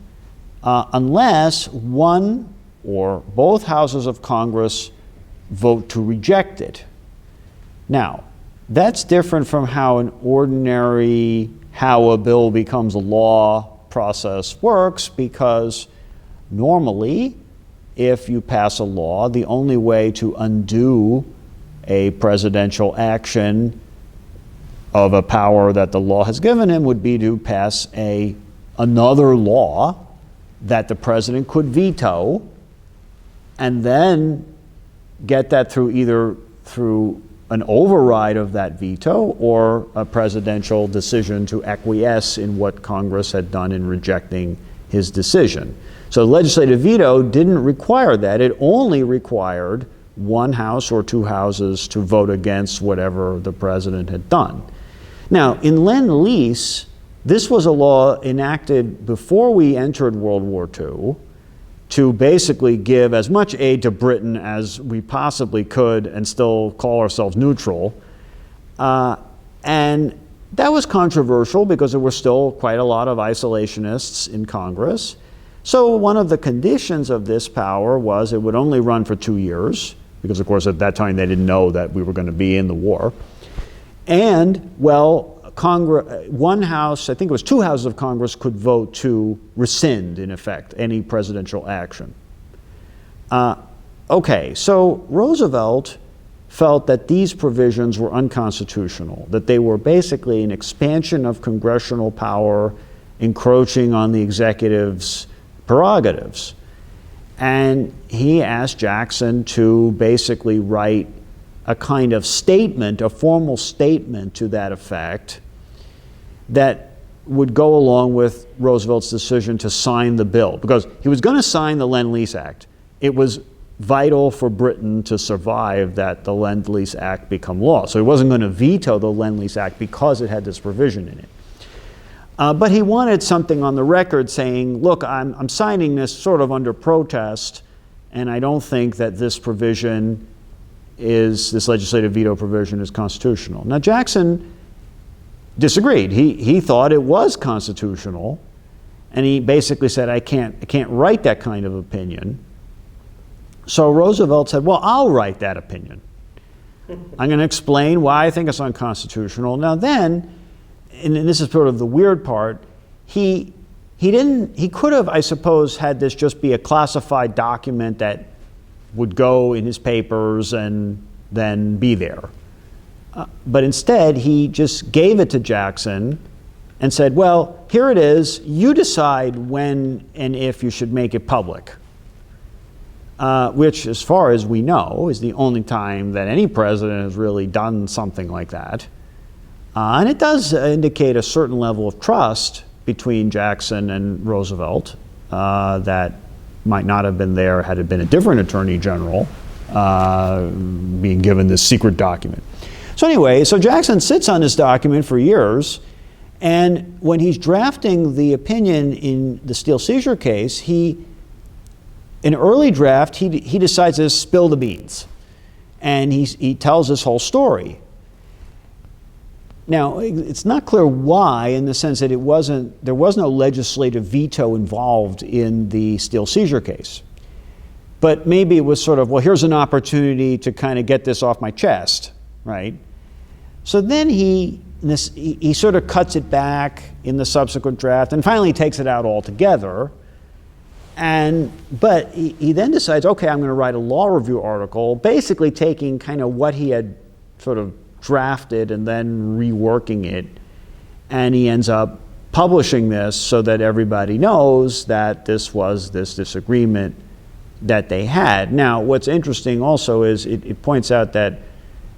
unless one or both houses of Congress vote to reject it. Now, that's different from how an ordinary, how a bill becomes a law process works, because normally, if you pass a law, the only way to undo a presidential action of a power that the law has given him would be to pass another law that the president could veto, and then get that through an override of that veto or a presidential decision to acquiesce in what Congress had done in rejecting his decision. So the legislative veto didn't require that. It only required one house or two houses to vote against whatever the president had done. Now, in Lend-Lease, this was a law enacted before we entered World War II to basically give as much aid to Britain as we possibly could and still call ourselves neutral. And that was controversial because there were still quite a lot of isolationists in Congress. So one of the conditions of this power was it would only run for 2 years, because of course at that time they didn't know that we were going to be in the war. And, well, one house, I think it was 2 houses of Congress, could vote to rescind, in effect, any presidential action. Okay, so Roosevelt felt that these provisions were unconstitutional, that they were basically an expansion of congressional power encroaching on the executive's prerogatives. And he asked Jackson to basically write a kind of statement, a formal statement to that effect, that would go along with Roosevelt's decision to sign the bill. Because he was going to sign the Lend-Lease Act. It was vital for Britain to survive that the Lend-Lease Act become law. So he wasn't going to veto the Lend-Lease Act because it had this provision in it. But he wanted something on the record saying, look, I'm signing this sort of under protest, and I don't think that this provision this legislative veto provision is constitutional. Now, Jackson disagreed. He thought it was constitutional, and he basically said, I can't write that kind of opinion. So Roosevelt said, well, I'll write that opinion. I'm going to explain why I think it's unconstitutional. Now then, and this is sort of the weird part, he could have, I suppose, had this just be a classified document that would go in his papers and then be there. But instead, he just gave it to Jackson and said, well, here it is. You decide when and if you should make it public. Which, as far as we know, is the only time that any president has really done something like that. And it does indicate a certain level of trust between Jackson and Roosevelt that might not have been there had it been a different attorney general being given this secret document. So anyway, so Jackson sits on this document for years, and when he's drafting the opinion in the Steel Seizure case, in early draft, he decides to spill the beans, and he tells this whole story. Now, it's not clear why, in the sense that there was no legislative veto involved in the Steel Seizure case. But maybe it was sort of, well, here's an opportunity to kind of get this off my chest, right? So then he sort of cuts it back in the subsequent draft and finally takes it out altogether. But he then decides, okay, I'm going to write a law review article, basically taking kind of what he had sort of drafted and then reworking it, and he ends up publishing this so that everybody knows that this was this disagreement that they had. Now, what's interesting also is it points out that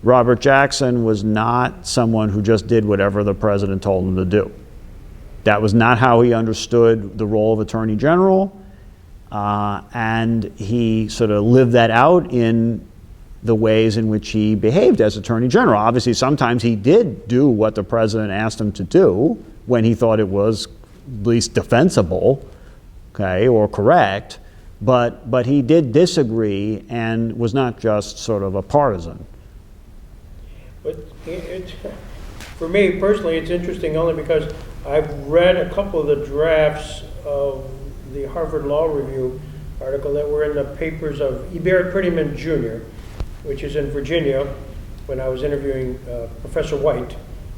Robert Jackson was not someone who just did whatever the president told him to do. That was not how he understood the role of Attorney General, and he sort of lived that out in the ways in which he behaved as Attorney General. Obviously, sometimes he did do what the president asked him to do when he thought it was at least defensible, okay, or correct, but he did disagree and was not just sort of a partisan. But for me personally, it's interesting only because I've read a couple of the drafts of the Harvard Law Review article that were in the papers of E. Barrett Prettyman Jr., which is in Virginia. When I was interviewing Professor White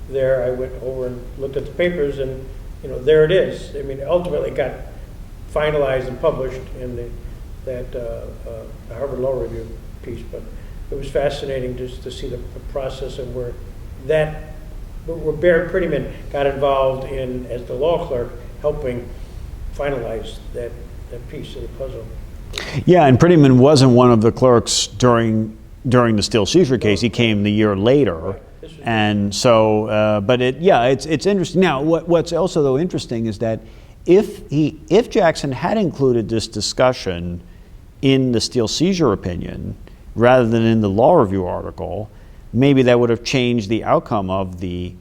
there, I went over and looked at the papers, and there it is. I mean, ultimately it got finalized and published in that Harvard Law Review piece. But it was fascinating just to see the process and where Barrett Prettyman got involved in, as the law clerk, helping finalize that piece of the puzzle. Yeah, and Prettyman wasn't one of the clerks during the Steel Seizure case. He came the year later. Right. And so, but it's interesting. Now, what's also though interesting is that if Jackson had included this discussion in the Steel Seizure opinion rather than in the law review article, maybe that would have changed the outcome of the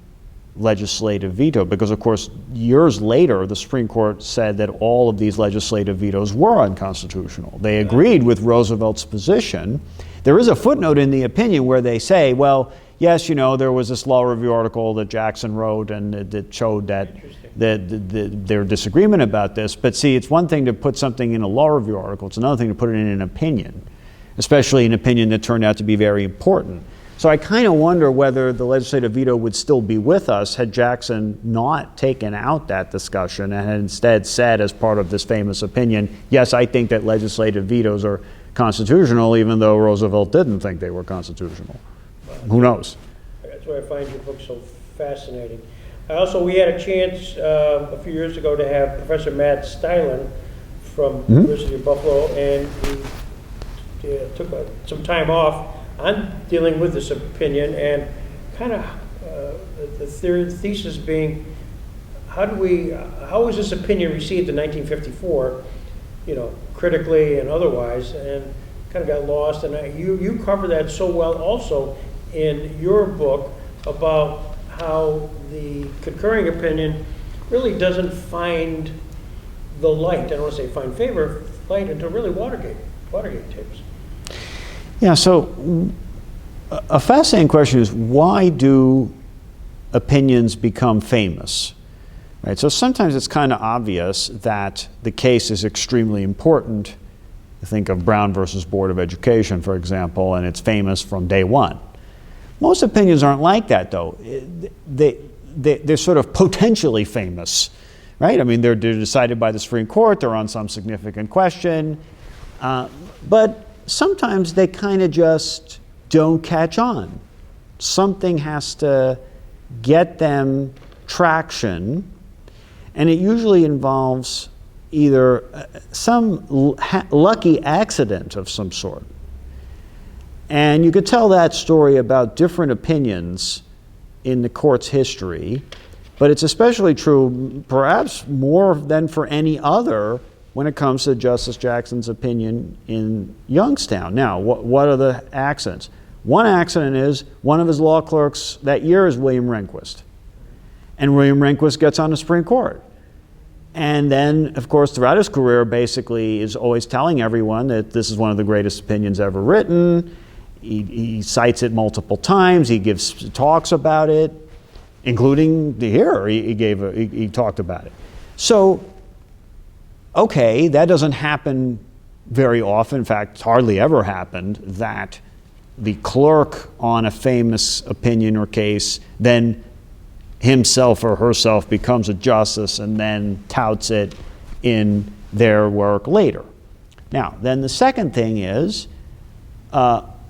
legislative veto, because of course years later the Supreme Court said that all of these legislative vetoes were unconstitutional. They agreed with Roosevelt's position. There is a footnote in the opinion where they say, well, yes, there was this law review article that Jackson wrote and that showed that their disagreement about this, but see, it's one thing to put something in a law review article, it's another thing to put it in an opinion, especially an opinion that turned out to be very important. So I kind of wonder whether the legislative veto would still be with us had Jackson not taken out that discussion and had instead said, as part of this famous opinion, yes, I think that legislative vetoes are constitutional, even though Roosevelt didn't think they were constitutional. Who knows? That's why I find your book so fascinating. We had a chance a few years ago to have Professor Matt Stylen from the University of Buffalo, and he took some time off on dealing with this opinion, and kind of the thesis being, how was this opinion received in 1954, critically and otherwise, and kind of got lost. And you cover that so well also in your book about how the concurring opinion really doesn't find the light, I don't want to say find favor, light until really Watergate tapes. Yeah, so a fascinating question is, why do opinions become famous? Right, so sometimes it's kind of obvious that the case is extremely important. Think of Brown versus Board of Education, for example, and it's famous from day one. Most opinions aren't like that, though. They're sort of potentially famous, right? I mean, they're decided by the Supreme Court, they're on some significant question, but sometimes they kind of just don't catch on. Something has to get them traction, and it usually involves either some lucky accident of some sort. And you could tell that story about different opinions in the court's history, but it's especially true, perhaps more than for any other, when it comes to Justice Jackson's opinion in Youngstown. Now, what are the accidents? One accident is one of his law clerks that year is William Rehnquist. And William Rehnquist gets on the Supreme Court. And then, of course, throughout his career, basically is always telling everyone that this is one of the greatest opinions ever written. He cites it multiple times. He gives talks about it, including here. He talked about it. So, okay, that doesn't happen very often. In fact, it's hardly ever happened that the clerk on a famous opinion or case then himself or herself becomes a justice and then touts it in their work later. Now, then the second thing is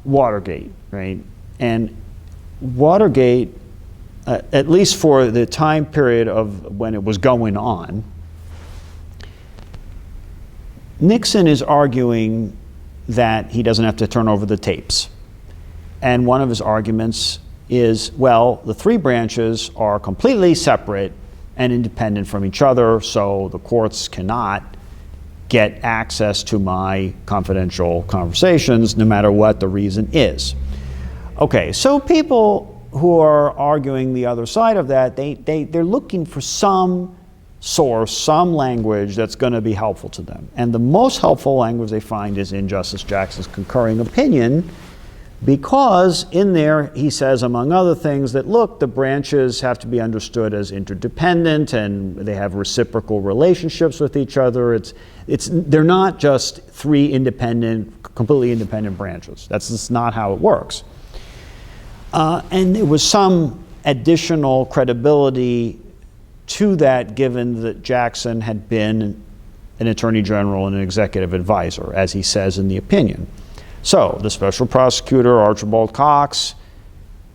Watergate, right? And Watergate, at least for the time period of when it was going on, Nixon is arguing that he doesn't have to turn over the tapes. And one of his arguments is, well, the three branches are completely separate and independent from each other, so the courts cannot get access to my confidential conversations, no matter what the reason is. Okay, so people who are arguing the other side of that, they're looking for some source, some language that's going to be helpful to them. And the most helpful language they find is in Justice Jackson's concurring opinion, because in there he says, among other things, that look, the branches have to be understood as interdependent and they have reciprocal relationships with each other. They're not just three completely independent branches. That's just not how it works. And there was some additional credibility to that, given that Jackson had been an attorney general and an executive advisor, as he says in the opinion. So the special prosecutor, Archibald Cox,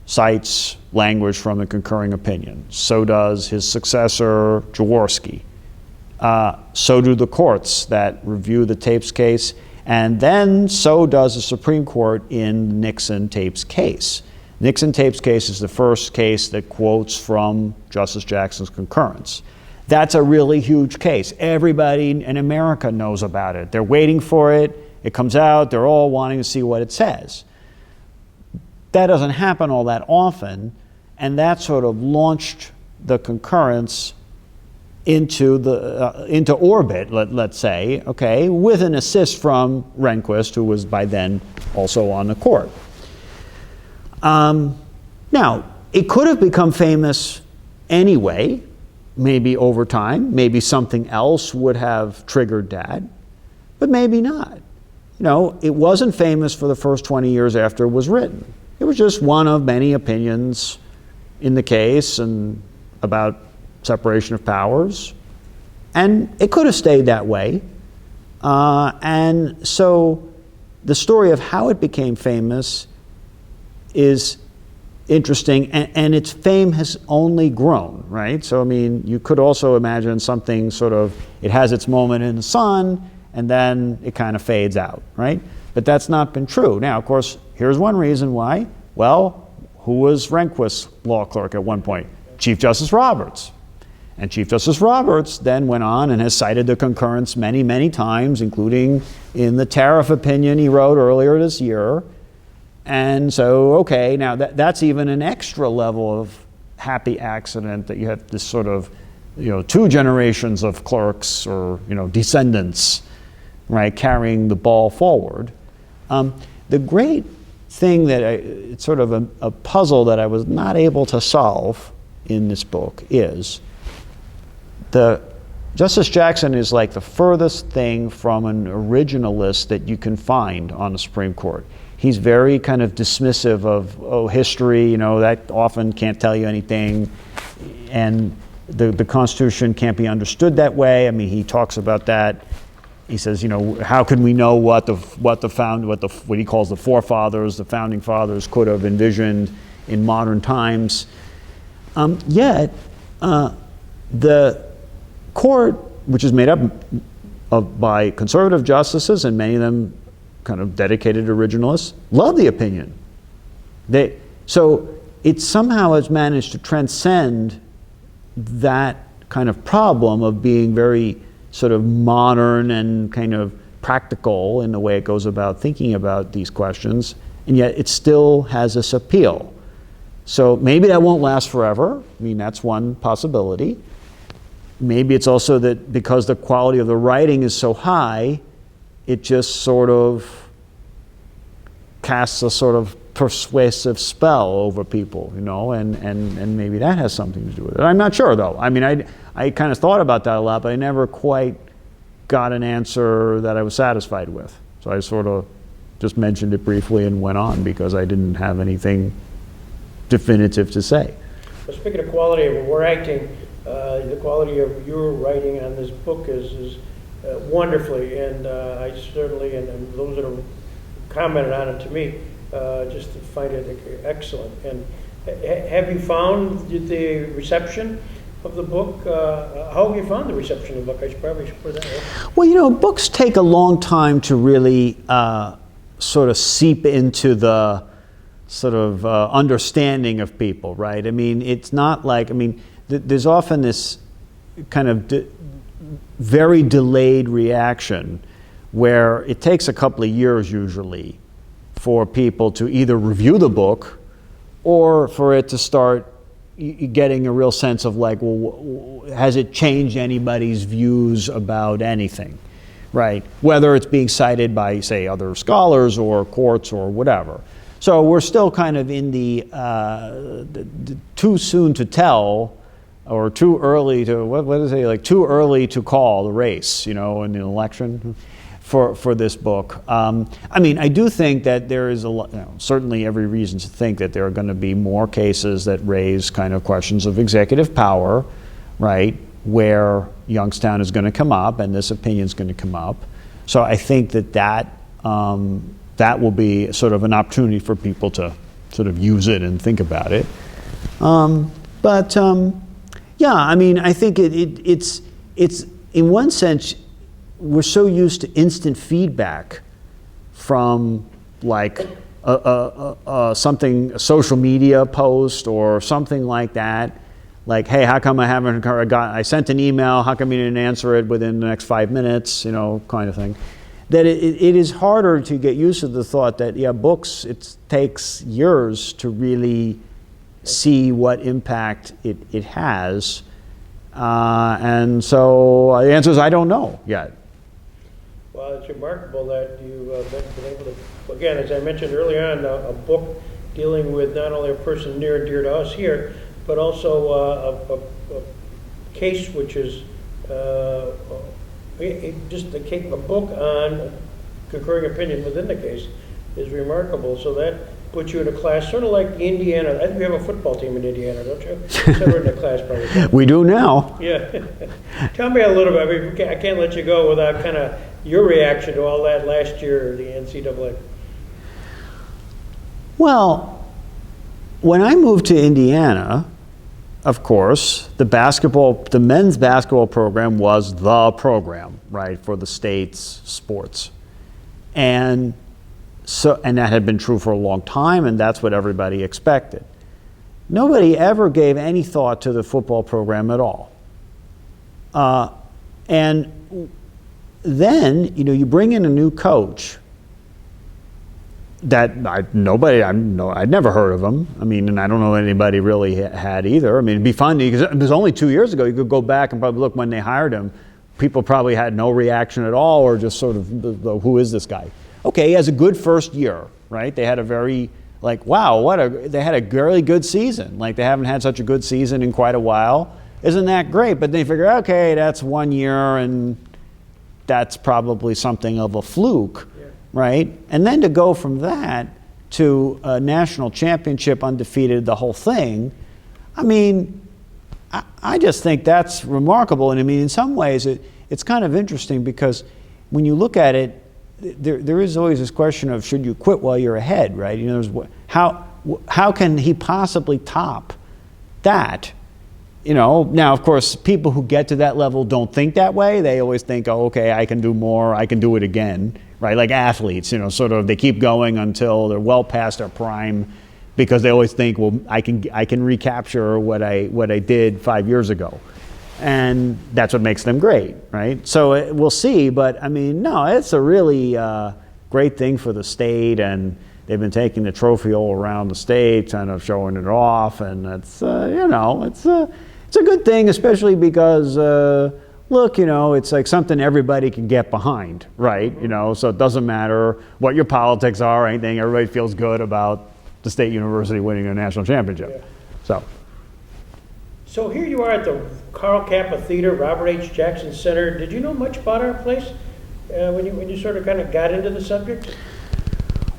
cites language from the concurring opinion. So does his successor, Jaworski. So do the courts that review the tapes case. And then so does the Supreme Court in the Nixon tapes case. Nixon tapes case is the first case that quotes from Justice Jackson's concurrence. That's a really huge case. Everybody in America knows about it. They're waiting for it. It comes out, they're all wanting to see what it says. That doesn't happen all that often, and that sort of launched the concurrence into orbit, let's say, okay, with an assist from Rehnquist, who was by then also on the court. Now, it could have become famous anyway, maybe over time, maybe something else would have triggered that, but maybe not. It wasn't famous for the first 20 years after it was written. It was just one of many opinions in the case and about separation of powers. And it could have stayed that way. And so the story of how it became famous is interesting, and its fame has only grown, right? So, I mean, you could also imagine something sort of, it has its moment in the sun, and then it kind of fades out, right? But that's not been true. Now, of course, here's one reason why. Well, who was Rehnquist's law clerk at one point? Chief Justice Roberts. And Chief Justice Roberts then went on and has cited the concurrence many, many times, including in the tariff opinion he wrote earlier this year. And so, okay, now that's even an extra level of happy accident that you have this sort of, two generations of clerks or, descendants, right, carrying the ball forward. The great thing that it's sort of a puzzle that I was not able to solve in this book is Justice Jackson is like the furthest thing from an originalist that you can find on the Supreme Court. He's very kind of dismissive of, history, that often can't tell you anything, and the Constitution can't be understood that way. I mean, he talks about that. He says, how can we know what he calls the forefathers, the founding fathers could have envisioned in modern times? Yet, the court, which is made up by conservative justices, and many of them kind of dedicated originalists, love the opinion. So it somehow has managed to transcend that kind of problem of being very sort of modern and kind of practical in the way it goes about thinking about these questions, and yet it still has this appeal. So maybe that won't last forever. I mean, that's one possibility. Maybe it's also that because the quality of the writing is so high, it just sort of casts a sort of persuasive spell over people, and maybe that has something to do with it. I'm not sure, though. I mean, I kind of thought about that a lot, but I never quite got an answer that I was satisfied with. So I sort of just mentioned it briefly and went on because I didn't have anything definitive to say. Well, speaking of quality of writing, the quality of your writing on this book is wonderfully, and I certainly, and those that have commented on it to me, just find it excellent. And have you found the reception of the book? How have you found the reception of the book? I should probably put that way. Well, books take a long time to really sort of seep into the sort of understanding of people, right? I mean, it's not like, there's often this kind of very delayed reaction where it takes a couple of years usually for people to either review the book or for it to start getting a real sense of like, well, has it changed anybody's views about anything, right? Whether it's being cited by, say, other scholars or courts or whatever. So we're still kind of in the too soon to tell, or too early to, what is it, like too early to call the race, in an election for this book. I do think that there is certainly every reason to think that there are going to be more cases that raise kind of questions of executive power, right, where Youngstown is going to come up and this opinion is going to come up. So I think that will be sort of an opportunity for people to sort of use it and think about it. I think it's in one sense, we're so used to instant feedback from like a social media post or something like that. Like, hey, how come I sent an email, how come you didn't answer it within the next 5 minutes, kind of thing. That it is harder to get used to the thought that, books, it takes years to really see what impact it has. And so the answer is I don't know yet. Well, it's remarkable that you've been able to, again, as I mentioned earlier on, a book dealing with not only a person near and dear to us here, but also a case which is just a book on concurring opinion within the case is remarkable. So that puts you in a class sort of like Indiana. I think we have a football team in Indiana, don't you? So we're in a class probably. We do now. Yeah. Tell me a little bit. I can't let you go without kind of your reaction to all that last year, the NCAA. Well, when I moved to Indiana, of course, the men's basketball program was the program. right, for the state's sports. And that had been true for a long time, and that's what everybody expected. Nobody ever gave any thought to the football program at all. And then, you bring in a new coach that I'd never heard of him. I mean, and I don't know anybody really had either. I mean, it'd be funny because it was only 2 years ago. You could go back and probably look when they hired him. People probably had no reaction at all, or just sort of, who is this guy? Okay, he has a good first year, right? They had a very, they had a really good season. Like, they haven't had such a good season in quite a while. Isn't that great? But they figure, okay, that's 1 year, and that's probably something of a fluke. Right? And then to go from that to a national championship, undefeated, the whole thing, I mean, I just think that's remarkable. And I mean, in some ways, it's kind of interesting because when you look at it, there is always this question of, should you quit while you're ahead, right? How can he possibly top that? Now, of course, people who get to that level don't think that way. They always think, oh, okay, I can do more, I can do it again, right? Like athletes, sort of, they keep going until they're well past their prime because they always think, well, I can recapture what I did 5 years ago. And that's what makes them great, right? So we'll see, but I mean, no, it's a really great thing for the state, and they've been taking the trophy all around the state, kind of showing it off, and it's, it's a good thing, especially because, look, it's like something everybody can get behind, right? So it doesn't matter what your politics are or anything. Everybody feels good about the state university winning a national championship. Yeah. So here you are at the Carl Kappa Theater, Robert H. Jackson Center. Did you know much about our place when you sort of kind of got into the subject?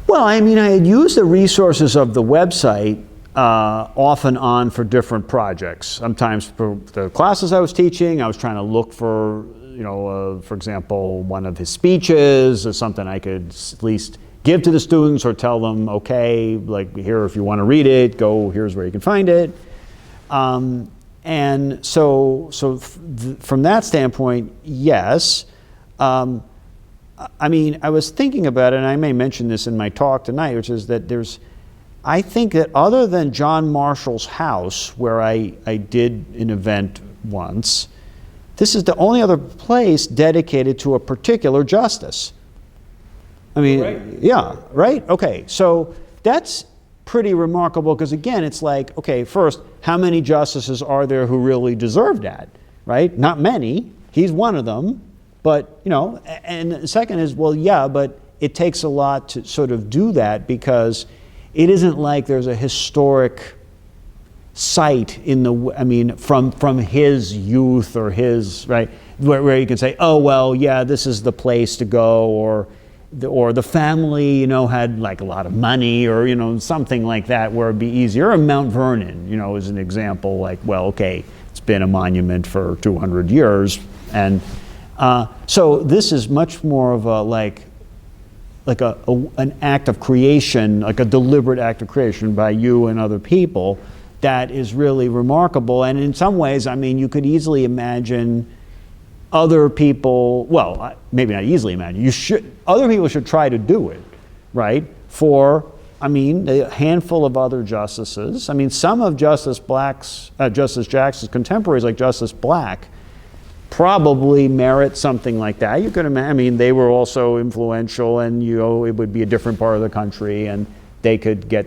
Well, I mean, I had used the resources of the website off and on for different projects. Sometimes for the classes I was teaching, I was trying to look for, for example, one of his speeches or something I could at least give to the students or tell them, okay, like here, if you want to read it, here's where you can find it. And so from that standpoint, yes. I mean, I was thinking about it, and I may mention this in my talk tonight, which is that I think that other than John Marshall's house, where I did an event once, this is the only other place dedicated to a particular justice. I mean, right. Yeah, right? Okay, so that's pretty remarkable because, again, it's like, okay, first, how many justices are there who really deserve that, right? Not many. He's one of them. But, and the second is, well, yeah, but it takes a lot to sort of do that because it isn't like there's a historic site from his youth or his, right, where you can say, oh, well, yeah, this is the place to go, or the family, had like a lot of money, or, something like that where it'd be easier. Or Mount Vernon, is an example, like, well, okay, it's been a monument for 200 years. And so this is much more of an act of creation, like a deliberate act of creation by you and other people that is really remarkable. And in some ways, I mean, you could easily imagine other people, well, maybe not easily imagine, other people should try to do it, right? For, a handful of other justices. I mean, some of Justice Jackson's contemporaries, like Justice Black, probably merit something like that. You could imagine, they were also influential, and, it would be a different part of the country, and they could get,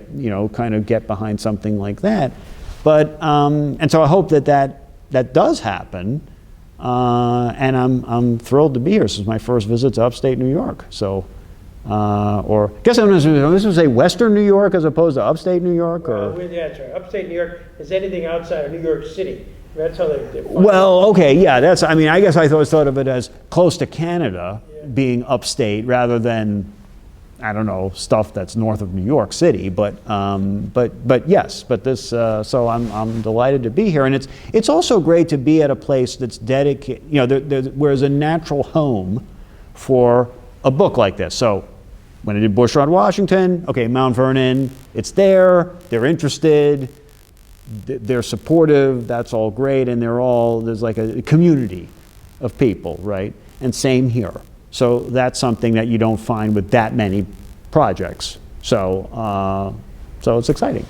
kind of get behind something like that. But, and so I hope that does happen. And I'm thrilled to be here. This is my first visit to upstate New York. So, or I guess I'm going to say Western New York as opposed to upstate New York. Or yeah, that's right. Upstate New York is anything outside of New York City. That's how they well, okay, yeah. I guess I always thought of it as close to Canada, being upstate rather than, I don't know, stuff that's north of New York City. But yes. But this. So I'm delighted to be here, and it's also great to be at a place that's dedicated. Where there's a natural home for a book like this. So when I did Bushrod, Washington, okay, Mount Vernon, it's there. They're interested. They're supportive, that's all great, and there's like a community of people, right? and same here. So that's something that you don't find with that many projects. So, so it's exciting.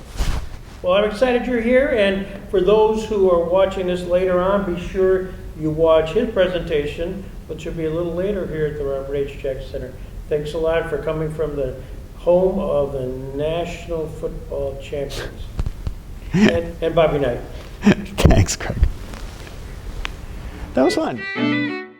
Well, I'm excited you're here, and for those who are watching this later on, be sure you watch his presentation, which will be a little later here at the Robert H. Jackson Center. Thanks a lot for coming from the home of the National Football Champions. And Bobby Knight. Thanks, Greg. That was fun.